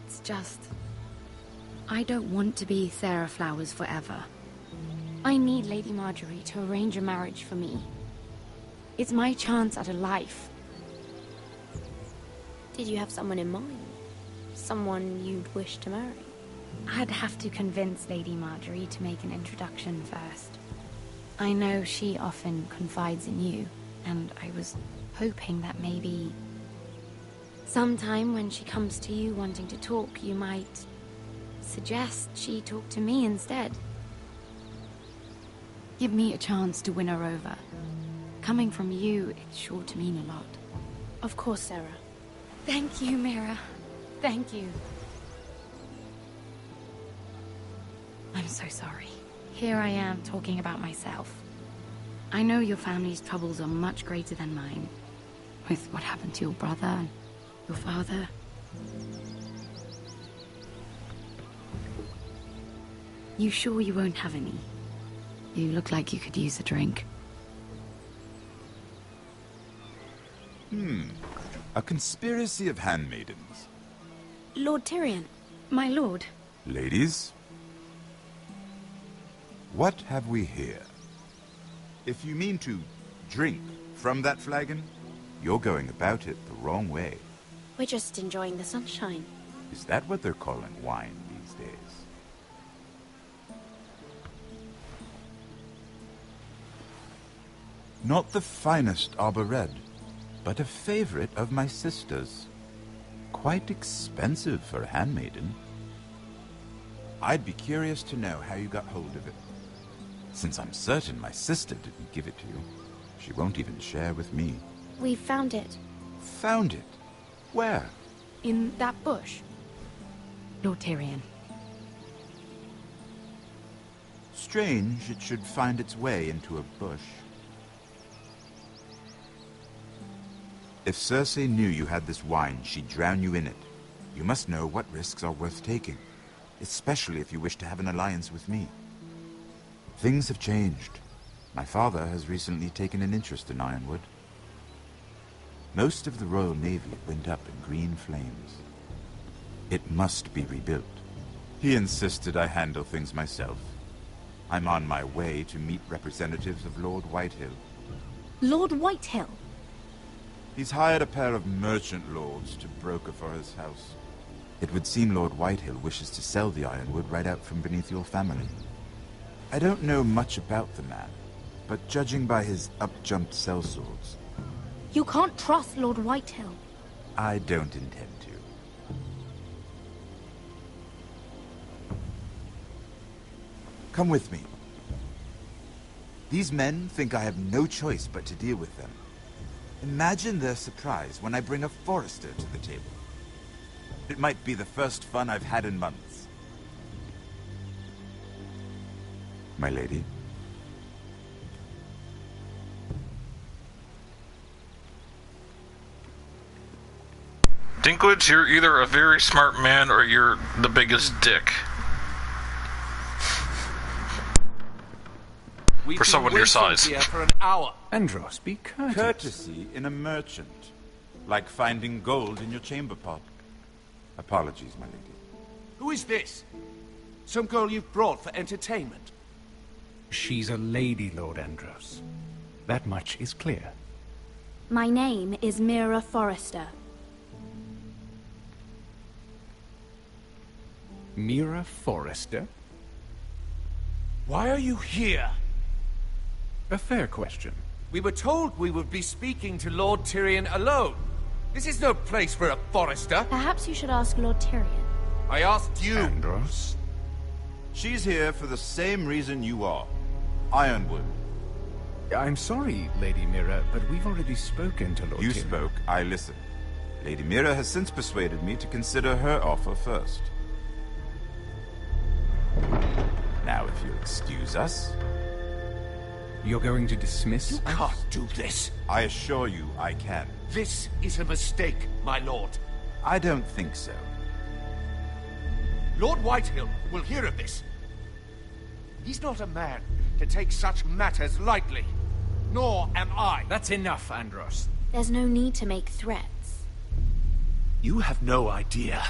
It's just... I don't want to be Sarah Flowers forever. I need Lady Marjorie to arrange a marriage for me. It's my chance at a life. Did you have someone in mind? Someone you'd wish to marry? I'd have to convince Lady Marjorie to make an introduction first. I know she often confides in you, and I was hoping that maybe... sometime when she comes to you wanting to talk, you might suggest she talk to me instead. Give me a chance to win her over. Coming from you, it's sure to mean a lot. Of course, Sarah. Thank you, Mira. Thank you. I'm so sorry. Here I am talking about myself. I know your family's troubles are much greater than mine. With what happened to your brother and your father. You sure you won't have any? You look like you could use a drink. A conspiracy of handmaidens. Lord Tyrion. My lord. Ladies, what have we here? If you mean to drink from that flagon, you're going about it the wrong way. We're just enjoying the sunshine. Is that what they're calling wine these days? Not the finest Arbor Red, but a favorite of my sister's. Quite expensive for a handmaiden. I'd be curious to know how you got hold of it. Since I'm certain my sister didn't give it to you, she won't even share with me. We found it. Found it? Where? In that bush. Lord Tyrion. Strange it should find its way into a bush. If Cersei knew you had this wine, she'd drown you in it. You must know what risks are worth taking, especially if you wish to have an alliance with me. Things have changed. My father has recently taken an interest in Ironwood. Most of the Royal Navy went up in green flames. It must be rebuilt. He insisted I handle things myself. I'm on my way to meet representatives of Lord Whitehill. Lord Whitehill? He's hired a pair of merchant lords to broker for his house. It would seem Lord Whitehill wishes to sell the Ironwood right out from beneath your family. I don't know much about the man, but judging by his up-jumped sellswords... You can't trust Lord Whitehill. I don't intend to. Come with me. These men think I have no choice but to deal with them. Imagine their surprise when I bring a Forrester to the table. It might be the first fun I've had in months. My lady? Dinklage, you're either a very smart man or you're the biggest dick. For someone your size. Here for an hour. Andros, be courteous. Courtesy in a merchant. Like finding gold in your chamber pot. Apologies, my lady. Who is this? Some girl you've brought for entertainment? She's a lady, Lord Andros. That much is clear. My name is Mira Forrester. Mira Forrester? Why are you here? A fair question. We were told we would be speaking to Lord Tyrion alone. This is no place for a Forrester. Perhaps you should ask Lord Tyrion. I asked you. Andros? She's here for the same reason you are. Ironwood. I'm sorry, Lady Mira, but we've already spoken to Lord Tyrion. You spoke, I listened. Lady Mira has since persuaded me to consider her offer first. Now, if you'll excuse us... You're going to dismiss You can't do this. I assure you I can. This is a mistake, my lord. I don't think so. Lord Whitehill will hear of this. He's not a man to take such matters lightly. Nor am I. That's enough, Andros. There's no need to make threats. You have no idea.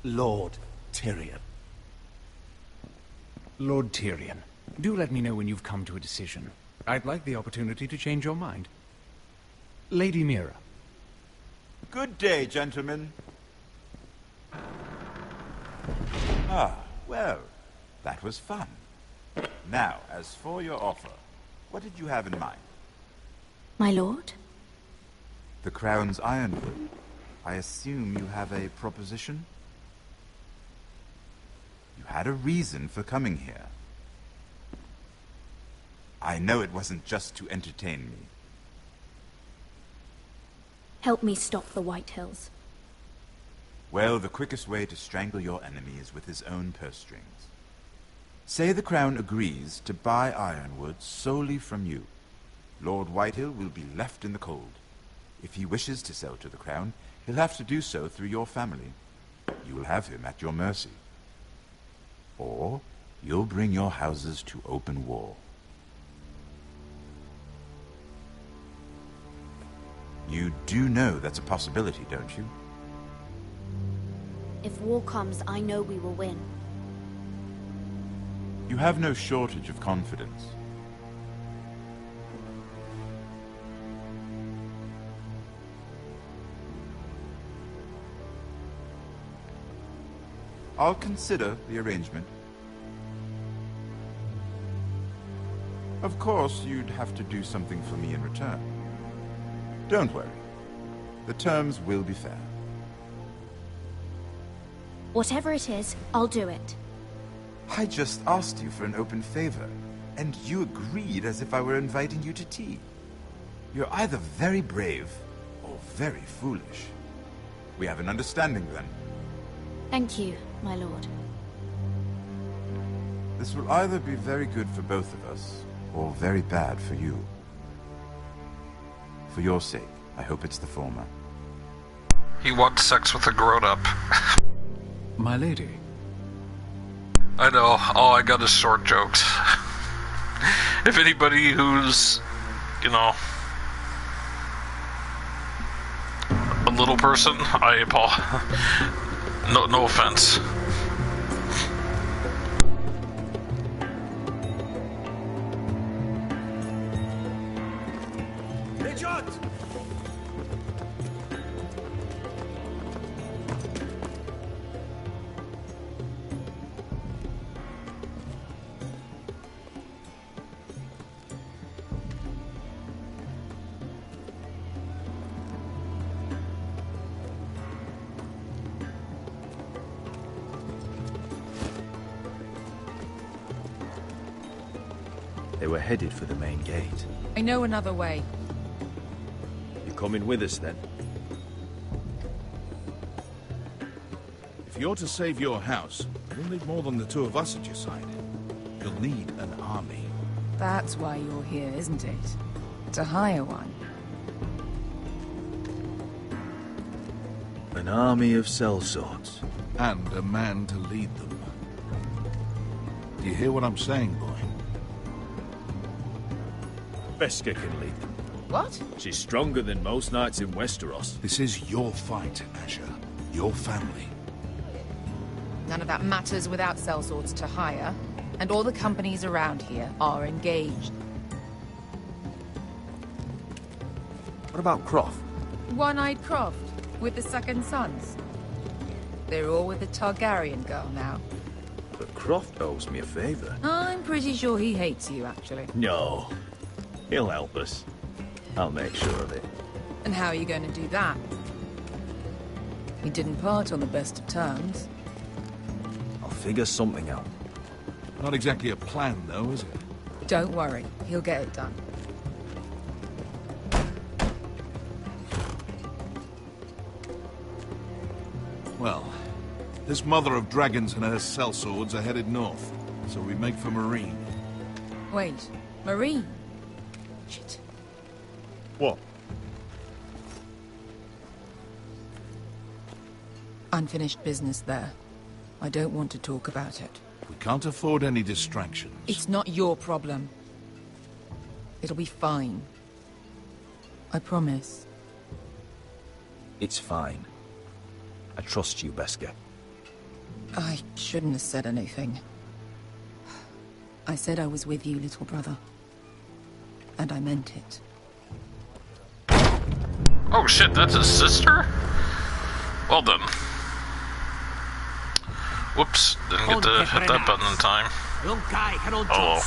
Lord Tyrion. Lord Tyrion, do let me know when you've come to a decision. I'd like the opportunity to change your mind. Lady Mira. Good day, gentlemen. Ah, well, that was fun. Now, as for your offer, what did you have in mind? My lord? The Crown's Ironwood. I assume you have a proposition? You had a reason for coming here. I know it wasn't just to entertain me. Help me stop the Whitehills. Well, the quickest way to strangle your enemy is with his own purse strings. Say the Crown agrees to buy Ironwood solely from you. Lord Whitehill will be left in the cold. If he wishes to sell to the Crown, he'll have to do so through your family. You will have him at your mercy. Or you'll bring your houses to open war. You do know that's a possibility, don't you? If war comes, I know we will win. You have no shortage of confidence. I'll consider the arrangement. Of course, you'd have to do something for me in return. Don't worry. The terms will be fair. Whatever it is, I'll do it. I just asked you for an open favor, and you agreed as if I were inviting you to tea. You're either very brave or very foolish. We have an understanding then. Thank you, my lord. This will either be very good for both of us, or very bad for you. For your sake, I hope it's the former. He wants sex with a grown-up. My lady. I know, all I got is short jokes. If anybody who's, you know, a little person, I apologize. No offense. They were headed for the main gate. I know another way. You coming with us, then? If you're to save your house, you'll need more than the two of us at your side. You'll need an army. That's why you're here, isn't it? To hire one. An army of sellswords. And a man to lead them. Do you hear what I'm saying, boy? Beskha can lead them. What? She's stronger than most knights in Westeros. This is your fight, Asher. Your family. None of that matters without sellswords to hire, and all the companies around here are engaged. What about Croft? One-Eyed Croft, with the second sons. They're all with the Targaryen girl now. But Croft owes me a favor. I'm pretty sure he hates you, actually. No. He'll help us. I'll make sure of it. And how are you going to do that? We didn't part on the best of terms. I'll figure something out. Not exactly a plan, though, is it? Don't worry, he'll get it done. Well, this mother of dragons and her sellswords are headed north, so we make for Marine. Wait, Marine? Shit. What? Unfinished business there. I don't want to talk about it. We can't afford any distractions. It's not your problem. It'll be fine. I promise. It's fine. I trust you, Beskha. I shouldn't have said anything. I said I was with you, little brother. And I meant it. Oh shit, that's his sister? Well done. Whoops, didn't get to hit that button in time. Oh.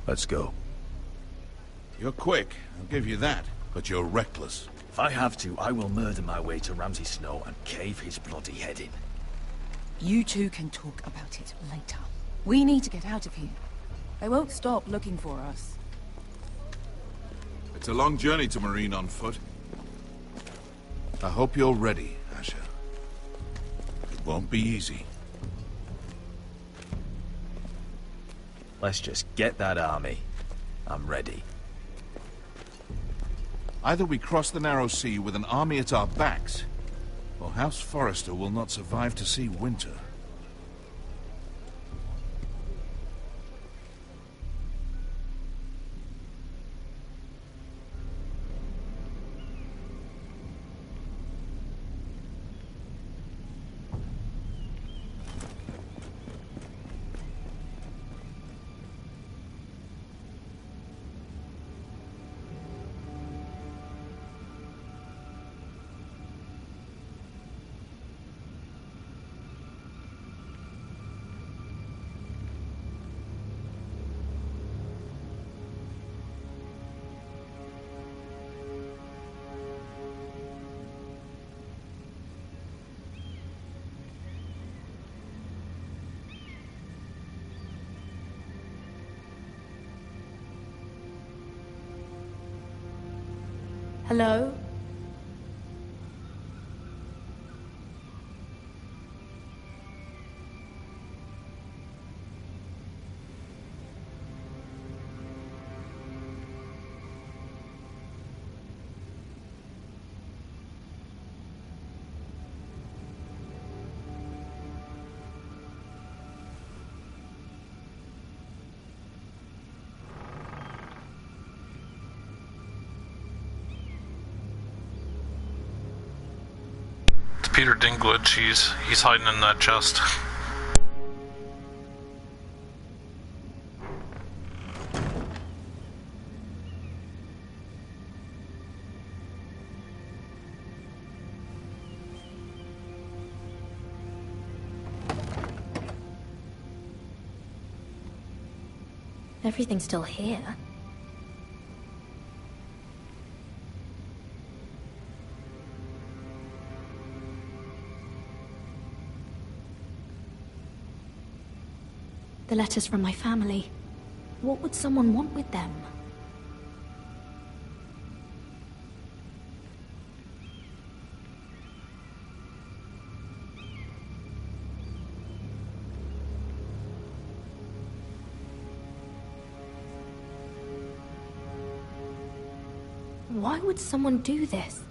Let's go. You're quick, I'll give you that. But you're reckless. If I have to, I will murder my way to Ramsay Snow and cave his bloody head in. You two can talk about it later. We need to get out of here. They won't stop looking for us. It's a long journey to Marine on foot. I hope you're ready, Asher. It won't be easy. Let's just get that army. I'm ready. Either we cross the narrow sea with an army at our backs, or House Forrester will not survive to see winter. Hello? Peter Dinklage. He's hiding in that chest. Everything's still here. The letters from my family. What would someone want with them? Why would someone do this?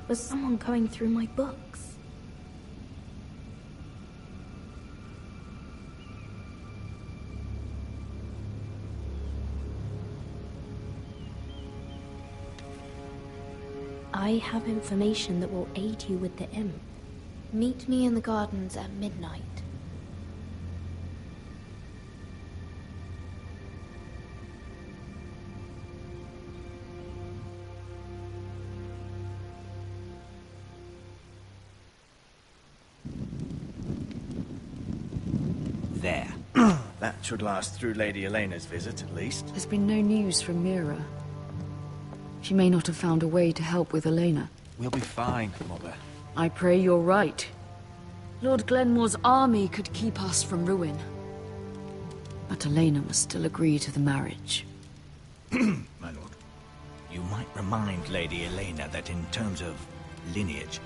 Was someone going through my books? I have information that will aid you with the imp. Meet me in the gardens at midnight. There. That should last through Lady Elena's visit, at least. There's been no news from Mira. She may not have found a way to help with Elena. We'll be fine, Mother. I pray you're right. Lord Glenmore's army could keep us from ruin. But Elena must still agree to the marriage. My lord, you might remind Lady Elena that in terms of lineage,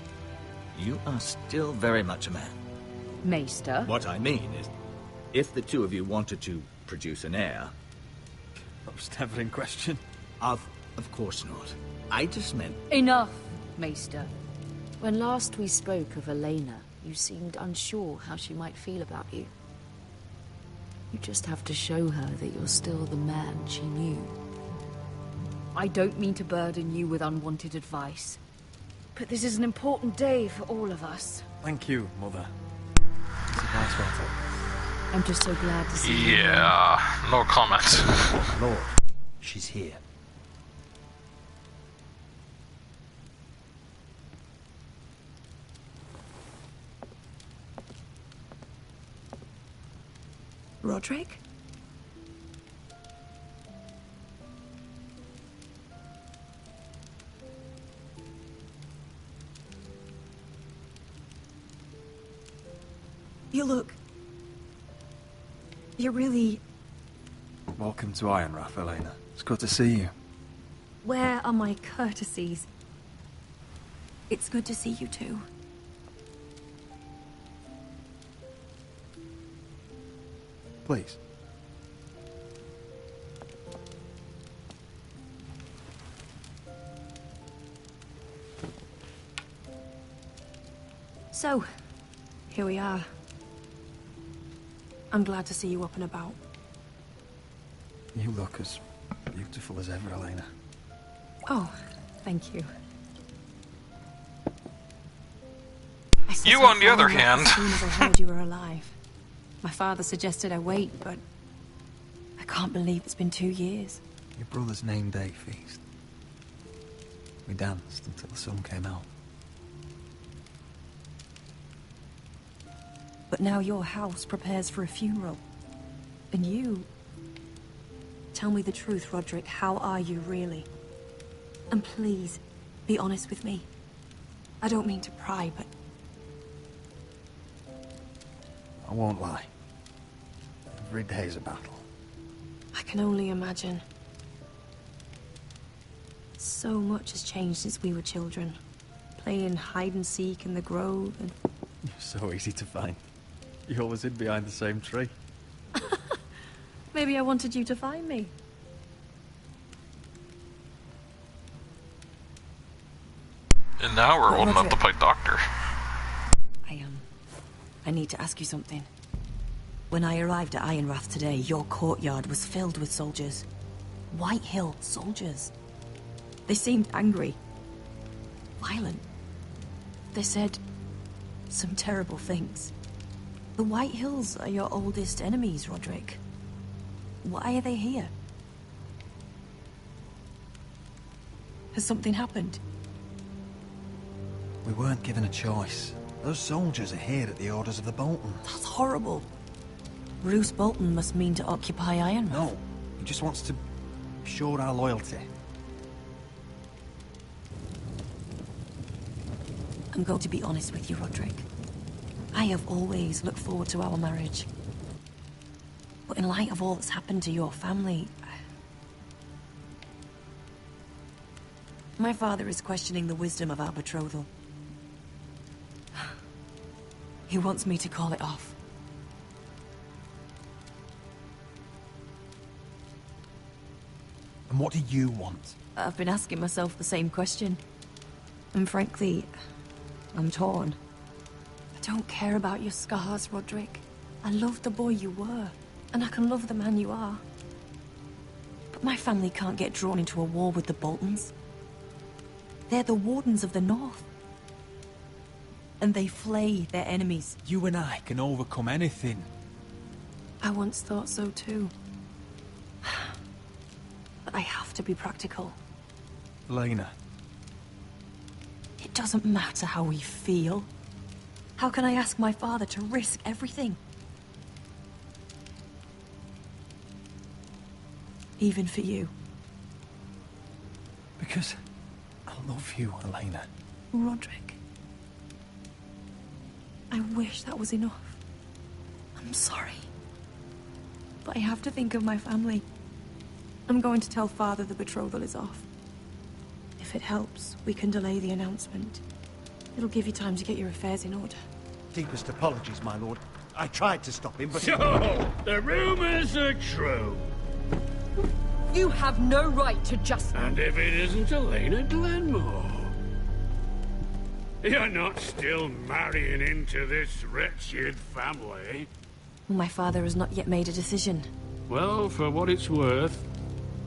you are still very much a man. Maester? What I mean is, if the two of you wanted to produce an heir... That was never in question. Of course not. I just meant... Enough, Maester. When last we spoke of Elena, you seemed unsure how she might feel about you. You just have to show her that you're still the man she knew. I don't mean to burden you with unwanted advice, but this is an important day for all of us. Thank you, Mother. It's a nice matter. I'm just so glad to see you. Yeah, no comment. Lord, she's here. Roderick? You look... You're really... Welcome to Ironrath, Elena. It's good to see you. Where are my courtesies? It's good to see you too. Please. So, here we are. I'm glad to see you up and about. You look as beautiful as ever, Elena. Oh, thank you. You, on the other hand... As soon as I heard you were alive. My father suggested I wait, but... I can't believe it's been 2 years. Your brother's name day feast. We danced until the sun came out. But now your house prepares for a funeral. And you... Tell me the truth, Roderick. How are you, really? And please, be honest with me. I don't mean to pry, but... I won't lie. Every day's a battle. I can only imagine. So much has changed since we were children. playing hide and seek in the grove and... You're so easy to find. You always hid behind the same tree. Maybe I wanted you to find me. And now we're old enough to play doctor. I need to ask you something. When I arrived at Ironrath today, your courtyard was filled with soldiers. White Hill soldiers. They seemed angry. Violent. They said some terrible things. The White Hills are your oldest enemies, Roderick. Why are they here? Has something happened? We weren't given a choice. Those soldiers are here at the orders of the Bolton. That's horrible. Roose Bolton must mean to occupy Ironrath. No, he just wants to show our loyalty. I'm going to be honest with you, Roderick. I have always looked forward to our marriage. But in light of all that's happened to your family... My father is questioning the wisdom of our betrothal. He wants me to call it off. And what do you want? I've been asking myself the same question. And frankly, I'm torn. I don't care about your scars, Roderick. I love the boy you were, and I can love the man you are. But my family can't get drawn into a war with the Boltons. They're the Wardens of the North. And they flay their enemies. You and I can overcome anything. I once thought so too. But I have to be practical. Lena. It doesn't matter how we feel. How can I ask my father to risk everything? Even for you. Because I love you, Elena. Roderick. I wish that was enough. I'm sorry. But I have to think of my family. I'm going to tell Father the betrothal is off. If it helps, we can delay the announcement. It'll give you time to get your affairs in order. Deepest apologies, my lord. I tried to stop him, but... So, the rumors are true. You have no right to just... And if it isn't Elena Glenmore? You're not still marrying into this wretched family? My father has not yet made a decision. Well, for what it's worth,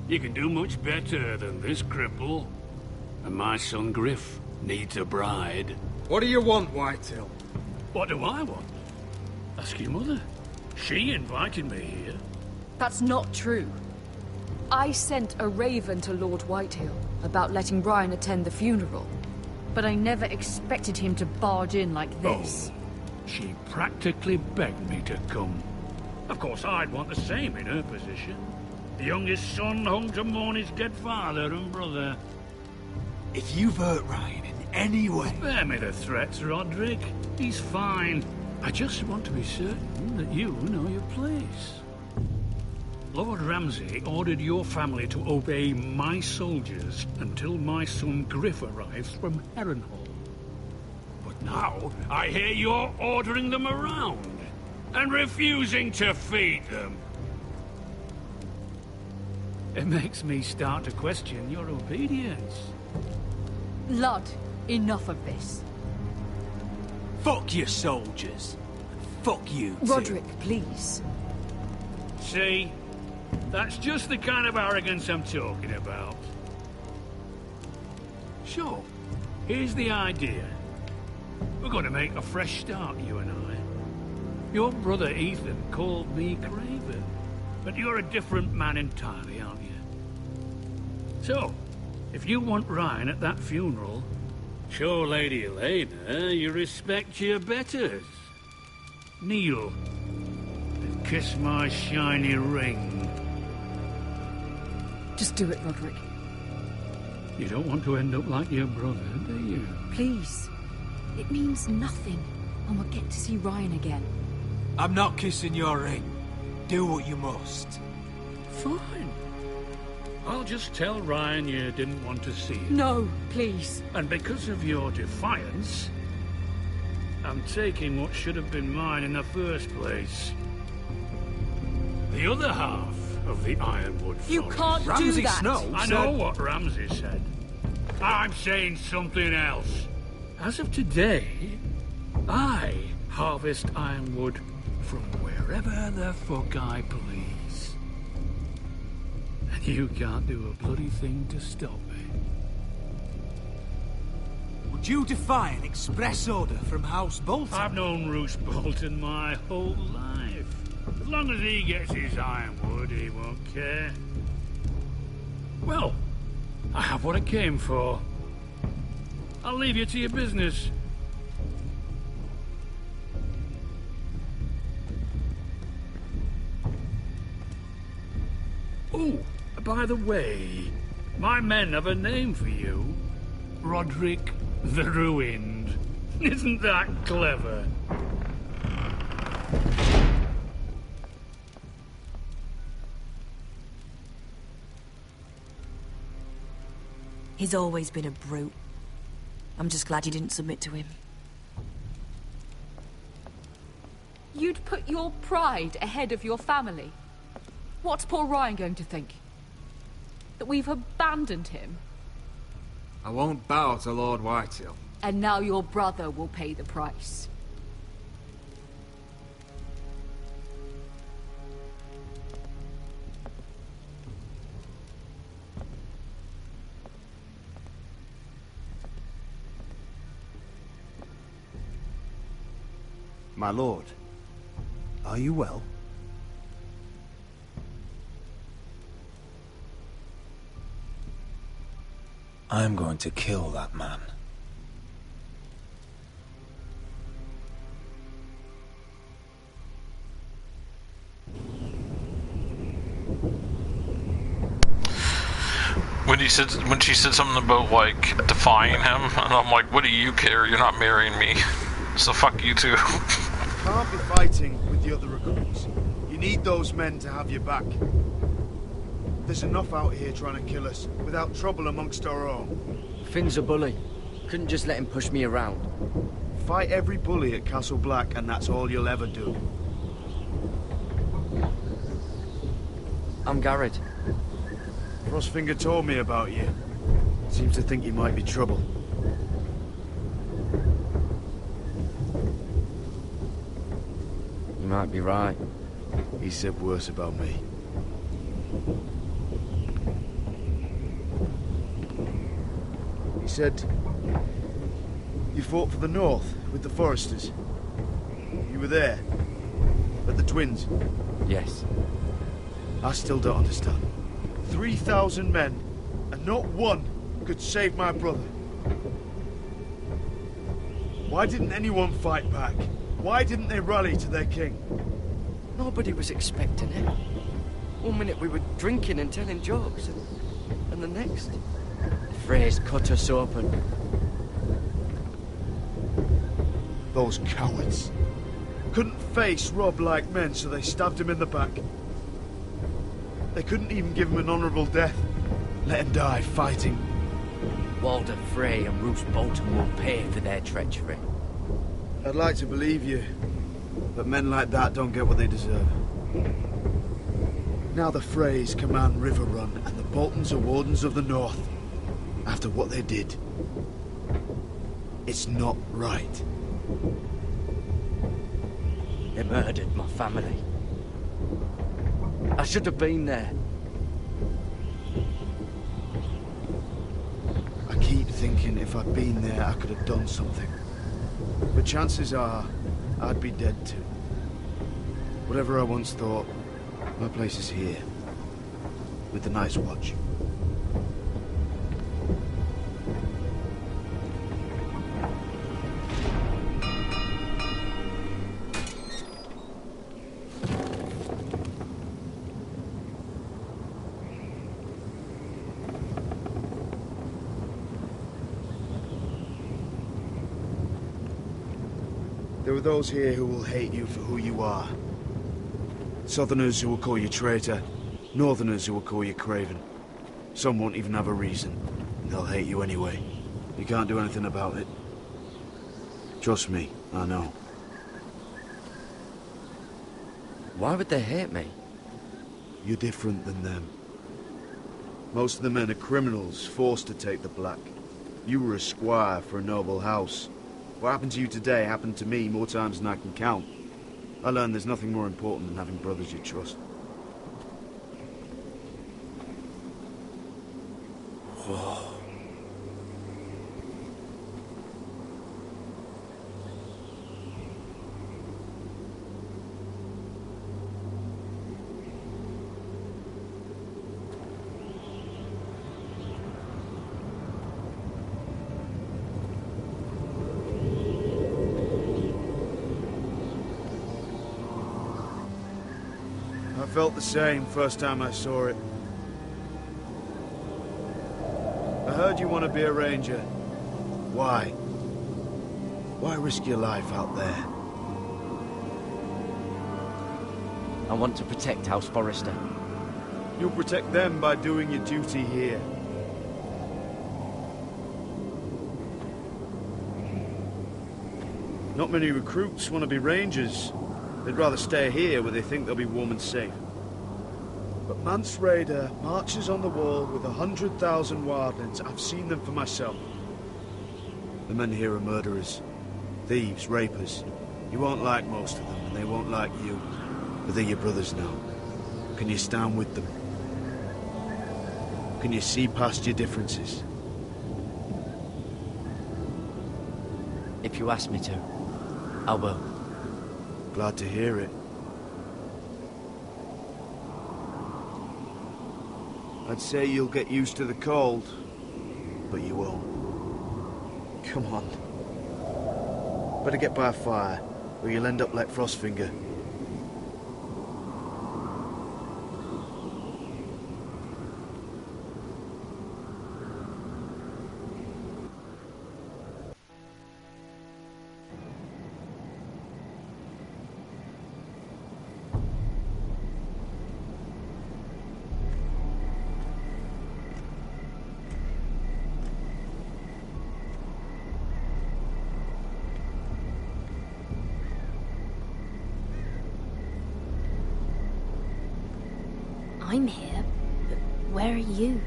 you can do much better than this cripple. And my son Griff needs a bride. What do you want, Whitehill? What do I want? Ask your mother. She invited me here. That's not true. I sent a raven to Lord Whitehill about letting Brian attend the funeral. But I never expected him to barge in like this. Oh, she practically begged me to come. Of course, I'd want the same in her position. The youngest son home to mourn his dead father and brother. If you've hurt Ryan in any way... Spare me the threats, Roderick. He's fine. I just want to be certain that you know your place. Lord Ramsay ordered your family to obey my soldiers until my son Griff arrives from Harrenhal. But now, I hear you're ordering them around and refusing to feed them. It makes me start to question your obedience. Lud, enough of this. Fuck your soldiers. Fuck you, too. Roderick, please. See? That's just the kind of arrogance I'm talking about. Sure, here's the idea. We're going to make a fresh start, you and I. Your brother Ethan called me Craven, but you're a different man entirely, aren't you? So, if you want Ryan at that funeral, show Lady Elena you respect your betters. Kneel and kiss my shiny ring. Just do it, Roderick. You don't want to end up like your brother, do you? Please. It means nothing, and we'll get to see Ryan again. I'm not kissing your ring. Do what you must. Fine. I'll just tell Ryan you didn't want to see him. No, please. And because of your defiance, I'm taking what should have been mine in the first place. The other half of the Ironwood Forest. You can't do that. Snow I know what Ramsay said. I'm saying something else. As of today, I harvest ironwood from wherever the fuck I please. And you can't do a bloody thing to stop me. Would you defy an express order from House Bolton? I've known Roose Bolton my whole life. As long as he gets his ironwood, he won't care. Well, I have what I came for. I'll leave you to your business. Oh, by the way, my men have a name for you. Roderick the Ruined. Isn't that clever? He's always been a brute. I'm just glad you didn't submit to him. You'd put your pride ahead of your family. What's poor Ryan going to think? That we've abandoned him? I won't bow to Lord Whitehill. And now your brother will pay the price. My lord, are you well? I'm going to kill that man. When she said something about like defying him, and I'm like, what do you care? You're not marrying me, so fuck you too. You can't be fighting with the other recruits. You need those men to have your back. There's enough out here trying to kill us, without trouble amongst our own. Finn's a bully. Couldn't just let him push me around. Fight every bully at Castle Black, and that's all you'll ever do. I'm Garrett. Frostfinger told me about you. Seems to think you might be trouble. You might be right. He said worse about me. He said you fought for the North with the Foresters. You were there, at the Twins. Yes. I still don't understand. 3,000 men, and not one could save my brother. Why didn't anyone fight back? Why didn't they rally to their king? Nobody was expecting it. One minute we were drinking and telling jokes, and the next, the Freys cut us open. Those cowards. Couldn't face Robb like men, so they stabbed him in the back. They couldn't even give him an honourable death. Let him die fighting. Walder Frey and Roose Bolton will pay for their treachery. I'd like to believe you, but men like that don't get what they deserve. Now the Freys command Riverrun, and the Boltons are Wardens of the North. After what they did. It's not right. They murdered my family. I should have been there. I keep thinking if I'd been there, I could have done something. But chances are, I'd be dead too. Whatever I once thought, my place is here. With the Night's Watch. There are those here who will hate you for who you are. Southerners who will call you traitor, Northerners who will call you craven. Some won't even have a reason. They'll hate you anyway. You can't do anything about it. Trust me, I know. Why would they hate me? You're different than them. Most of the men are criminals, forced to take the black. You were a squire for a noble house. What happened to you today happened to me more times than I can count. I learned there's nothing more important than having brothers you trust. Whoa. I felt the same first time I saw it. I heard you want to be a ranger. Why? Why risk your life out there? I want to protect House Forrester. You'll protect them by doing your duty here. Not many recruits want to be rangers. They'd rather stay here where they think they'll be warm and safe. But Mance Rayder marches on the wall with 100,000 wildlings. I've seen them for myself. The men here are murderers. Thieves, rapers. You won't like most of them, and they won't like you. But they're your brothers now. Can you stand with them? Can you see past your differences? If you ask me to, I will. Glad to hear it. I'd say you'll get used to the cold, but you won't. Come on. Better get by a fire, or you'll end up like Frostfinger. I'm here, but where are you?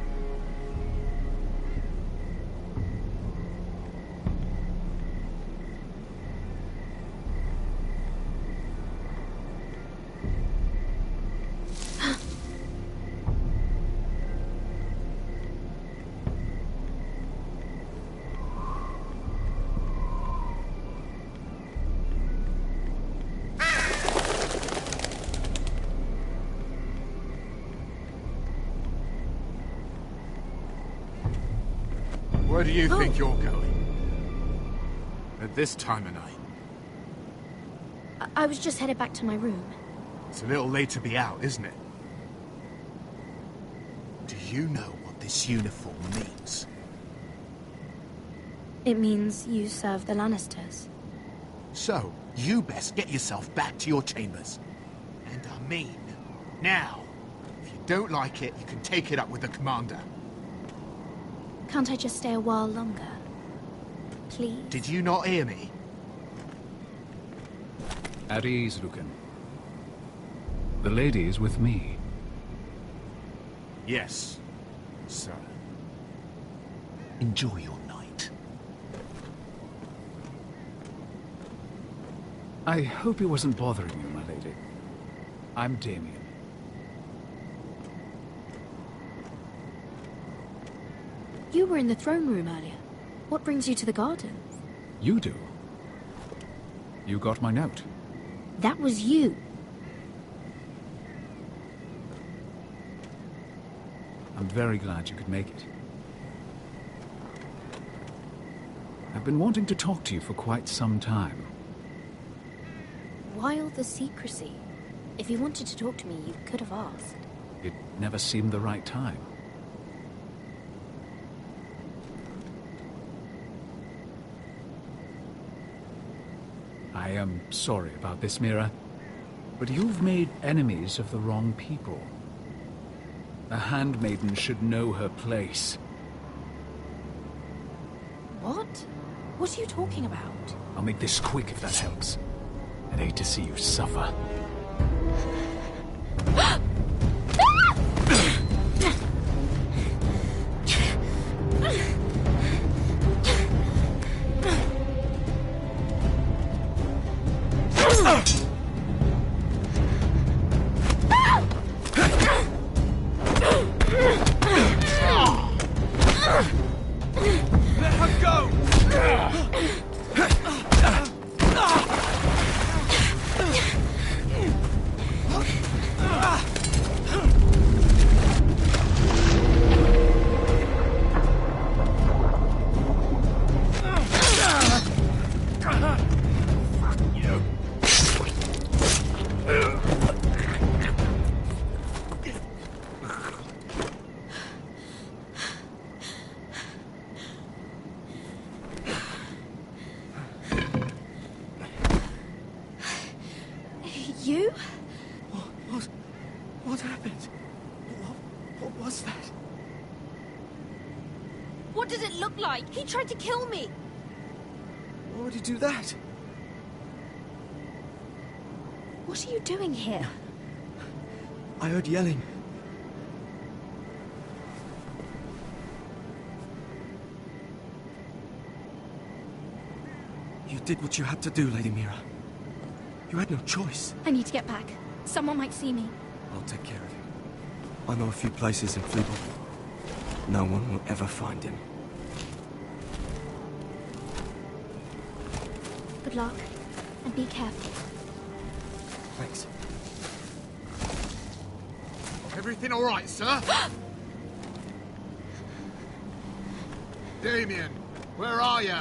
Where do you think you're going? At this time of night? I was just headed back to my room. It's a little late to be out, isn't it? Do you know what this uniform means? It means you serve the Lannisters. So, you best get yourself back to your chambers. And I mean, now. If you don't like it, you can take it up with the commander. Can't I just stay a while longer? Please? Did you not hear me? At ease, Lucan. The lady is with me. Yes, sir. Enjoy your night. I hope it wasn't bothering you, my lady. I'm Damien. You were in the throne room earlier. What brings you to the gardens? You do. You got my note. That was you. I'm very glad you could make it. I've been wanting to talk to you for quite some time. Why all the secrecy? If you wanted to talk to me, you could have asked. It never seemed the right time. I am sorry about this, Mira, but you've made enemies of the wrong people. A handmaiden should know her place. What? What are you talking about? I'll make this quick if that helps. I'd hate to see you suffer. Let her go! You? What happened? What was that? What did it look like? He tried to kill me! Why would he do that? What are you doing here? I heard yelling. You did what you had to do, Lady Mira. You had no choice. I need to get back. Someone might see me. I'll take care of you. I know a few places in Fleetwood. No one will ever find him. Good luck, and be careful. Thanks. Everything all right, sir? Damien, where are you?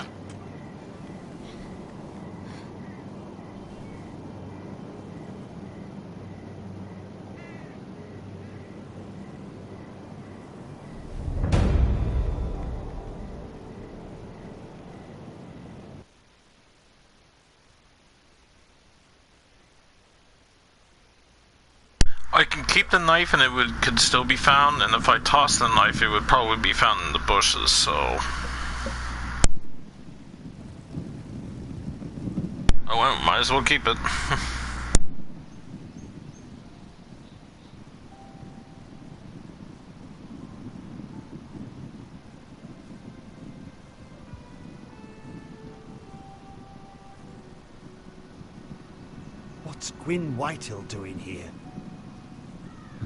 I can keep the knife and could still be found, and if I toss the knife it would probably be found in the bushes, so... Oh well, might as well keep it. What's Gwyn Whitehill doing here?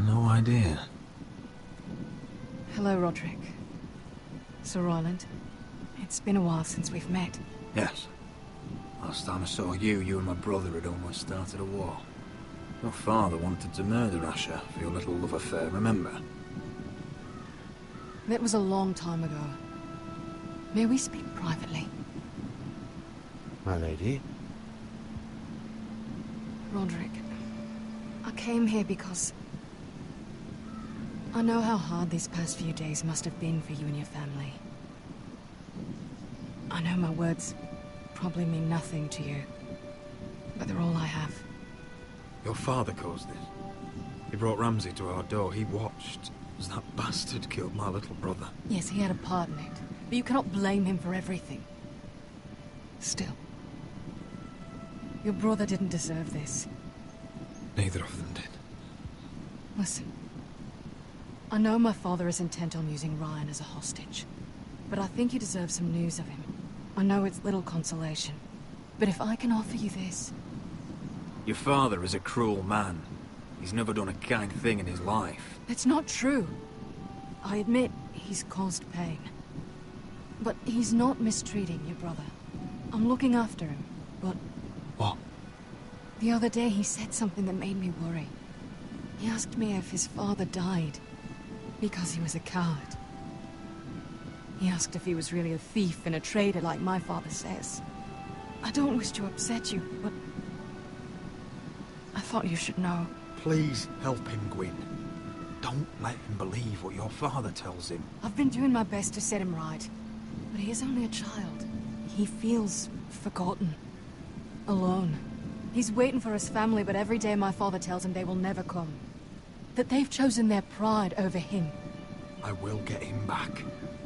No idea. Hello, Roderick. Sir Roland. It's been a while since we've met. Yes. Last time I saw you and my brother had almost started a war. Your father wanted to murder Asher for your little love affair, remember? That was a long time ago. May we speak privately? My lady? Roderick, I came here because... I know how hard these past few days must have been for you and your family. I know my words probably mean nothing to you, but they're all I have. Your father caused this. He brought Ramsay to our door. He watched as that bastard killed my little brother. Yes, he had a part in it, but you cannot blame him for everything. Still, your brother didn't deserve this. Neither of them did. Listen. I know my father is intent on using Ryan as a hostage, but I think you deserve some news of him. I know it's little consolation, but if I can offer you this... Your father is a cruel man. He's never done a kind thing in his life. It's not true. I admit he's caused pain. But he's not mistreating your brother. I'm looking after him, but... What? The other day he said something that made me worry. He asked me if his father died because he was a coward. He asked if he was really a thief and a traitor like my father says. I don't wish to upset you, but... I thought you should know. Please help him, Gwyn. Don't let him believe what your father tells him. I've been doing my best to set him right, but he is only a child. He feels forgotten. Alone. He's waiting for his family, but every day my father tells him they will never come. That they've chosen their pride over him. I will get him back.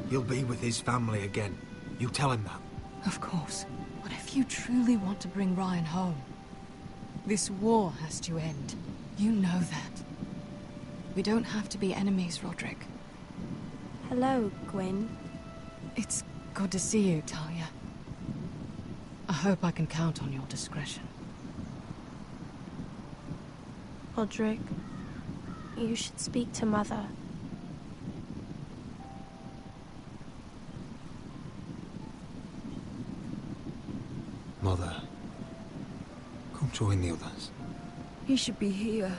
He'll be with his family again. You tell him that. Of course. But if you truly want to bring Ryan home, this war has to end. You know that. We don't have to be enemies, Roderick. Hello, Gwyn. It's good to see you, Talia. I hope I can count on your discretion. Roderick, you should speak to Mother. Mother, come join the others. He should be here.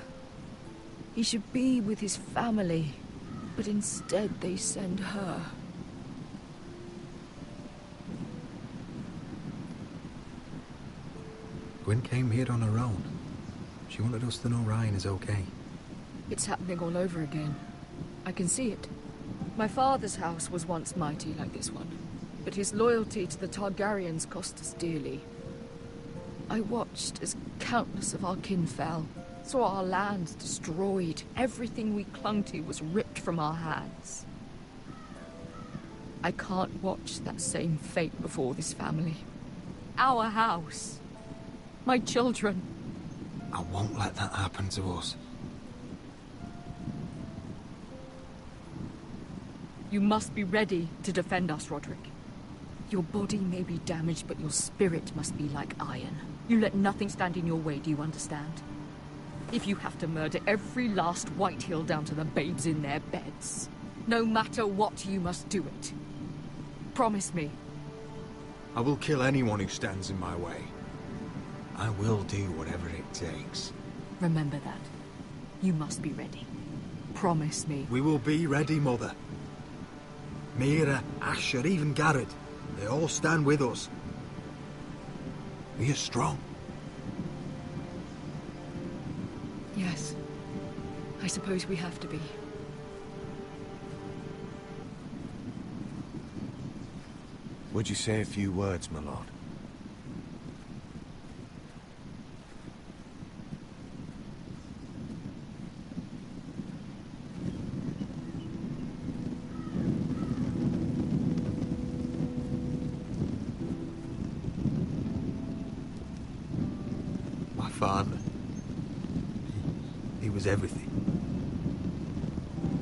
He should be with his family. But instead they send her. Gwyn came here on her own. She wanted us to know Ryan is okay. It's happening all over again. I can see it. My father's house was once mighty like this one, but his loyalty to the Targaryens cost us dearly. I watched as countless of our kin fell, saw our lands destroyed, everything we clung to was ripped from our hands. I can't watch that same fate before this family. Our house. My children. I won't let that happen to us. You must be ready to defend us, Roderick. Your body may be damaged, but your spirit must be like iron. You let nothing stand in your way, do you understand? If you have to murder every last Whitehill down to the babes in their beds, no matter what, you must do it. Promise me. I will kill anyone who stands in my way. I will do whatever it takes. Remember that. You must be ready. Promise me. We will be ready, Mother. Mira, Asher, even Garrett. They all stand with us. We are strong. Yes. I suppose we have to be. Would you say a few words, my lord? My father. He was everything.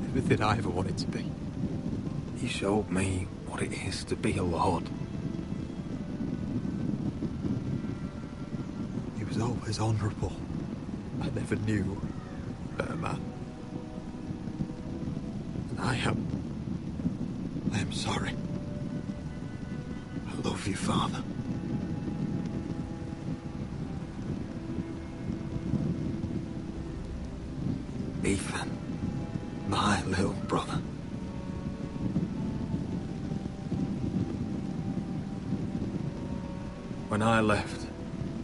Everything I ever wanted to be. He showed me what it is to be a lord. He was always honourable. I never knew a better man. And I am sorry. I love you, Father. Ethan, my little brother. When I left,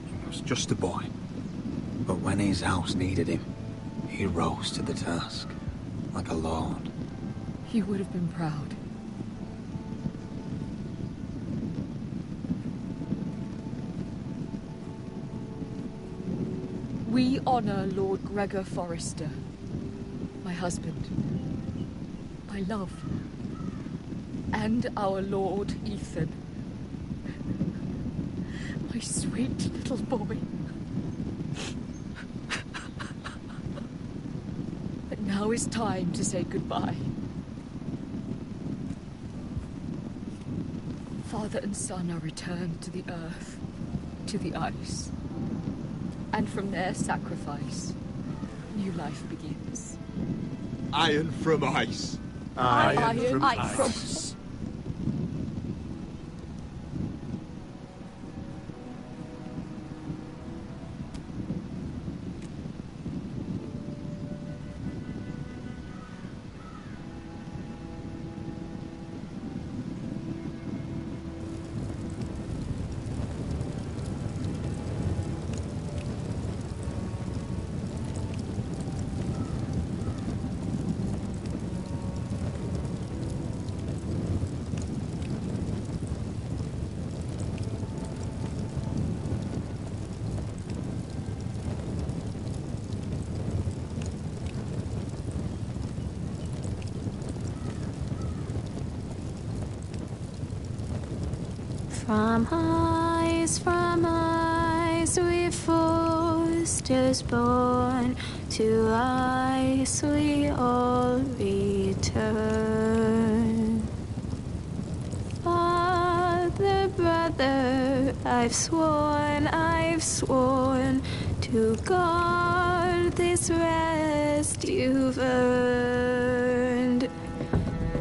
he was just a boy. But when his house needed him, he rose to the task, like a lord. He would have been proud. We honor Lord Gregor Forrester, my husband, my love, and our Lord Ethan, my sweet little boy. But now is time to say goodbye. Father and son are returned to the earth, to the ice. And from their sacrifice, new life begins. Iron from ice. Iron from ice. From ice we foresters born, to ice we all return. Father, brother, I've sworn to guard this rest you've earned.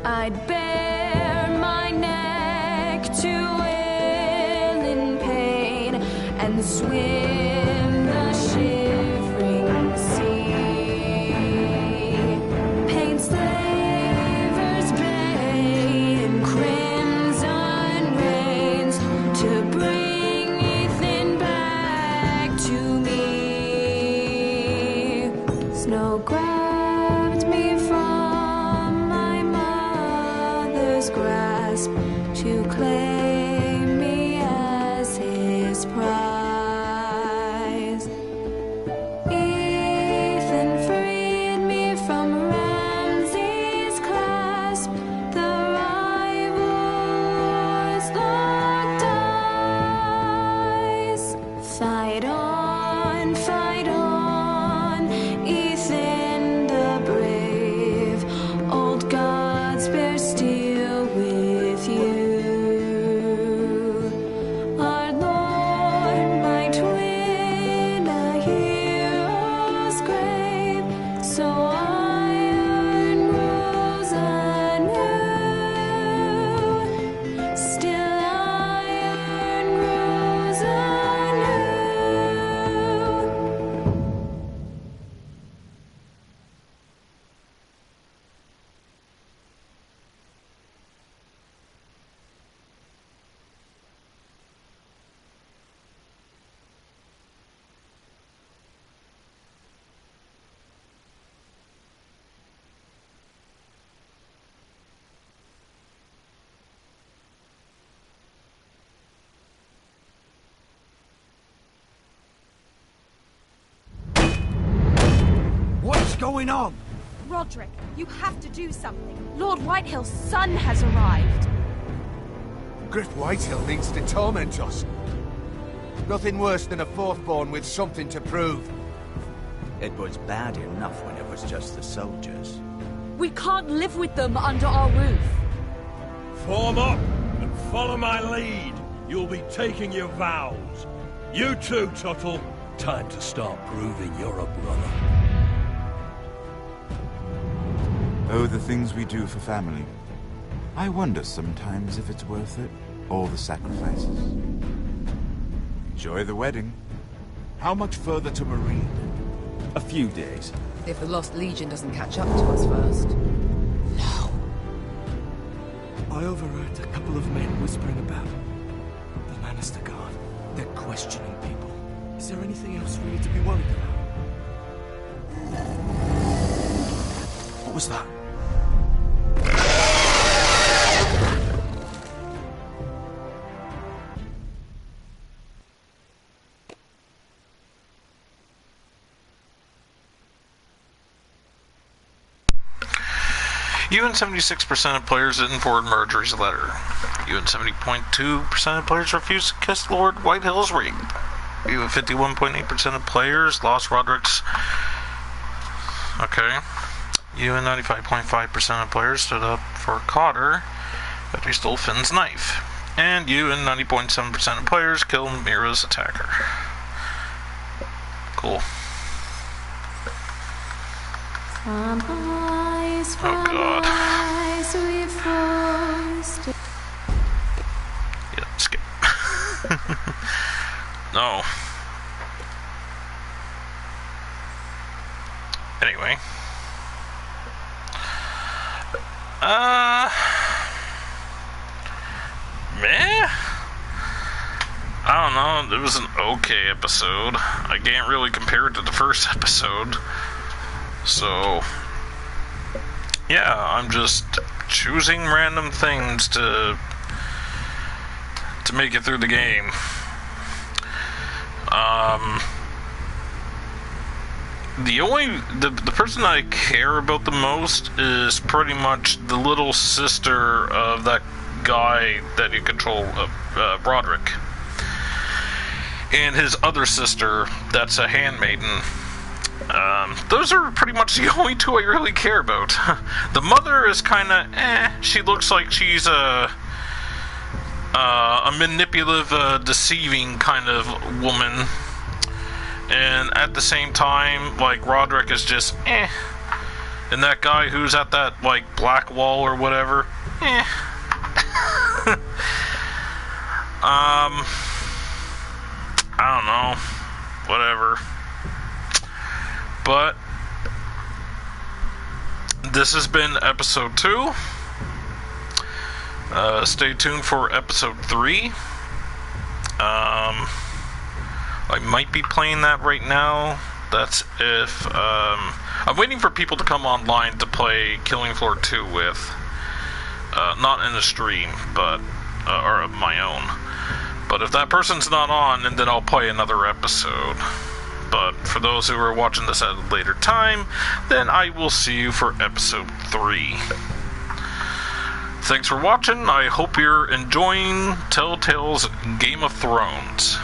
I'd bare my neck to wail in pain and swim the shivering sea. Paint slavers' bane, crimson rains to bring Ethan back to me. Snow grabbed me from my mother's grasp to claim me as his prize. Ethan freed me from Ramsay's clasp. The rivals locked eyes. Fight on, Ethan the brave. Old gods bear steel with you. Our Lord, my twin, a hero's grave. So iron grows anew. Still iron grows anew. What's going on? Roderick, you have to do something. Lord Whitehill's son has arrived. Griff Whitehill means to torment us. Nothing worse than a fourth-born with something to prove. It was bad enough when it was just the soldiers. We can't live with them under our roof. Form up and follow my lead. You'll be taking your vows. You too, Tuttle. Time to start proving you're a brother. Oh, the things we do for family. I wonder sometimes if it's worth it, all the sacrifices. Enjoy the wedding. How much further to Marine? A few days. If the Lost Legion doesn't catch up to us first. I overheard a couple of men whispering about the Lannister Guard. They're questioning people. Is there anything else we need to be worried about? What was that? You and 76% of players didn't forward Marjorie's letter. You and 70.2% of players refused to kiss Lord Whitehill's ring. You and 51.8% of players lost Roderick's... Okay. You and 95.5% of players stood up for Cotter after he stole Finn's knife. And you and 90.7% of players killed Mira's attacker. Cool. Oh god. Yeah, skip. No. Anyway. Meh? I don't know, it was an okay episode. I can't really compare it to the first episode. So, yeah, I'm just choosing random things to make it through the game. The person I care about the most is pretty much the little sister of that guy that you control, Roderick. And his other sister, that's a handmaiden. Those are pretty much the only two I really care about. The mother is kind of She looks like she's a manipulative, deceiving kind of woman. And at the same time, like, Roderick is just And that guy who's at that, like, black wall or whatever, I don't know. Whatever. But this has been episode 2. Stay tuned for episode 3. I might be playing that right now. That's if I'm waiting for people to come online to play Killing Floor 2 with. Not in a stream, but or of my own. But if that person's not on, then I'll play another episode. But for those who are watching this at a later time, then I will see you for episode 3. Thanks for watching. I hope you're enjoying Telltale's Game of Thrones.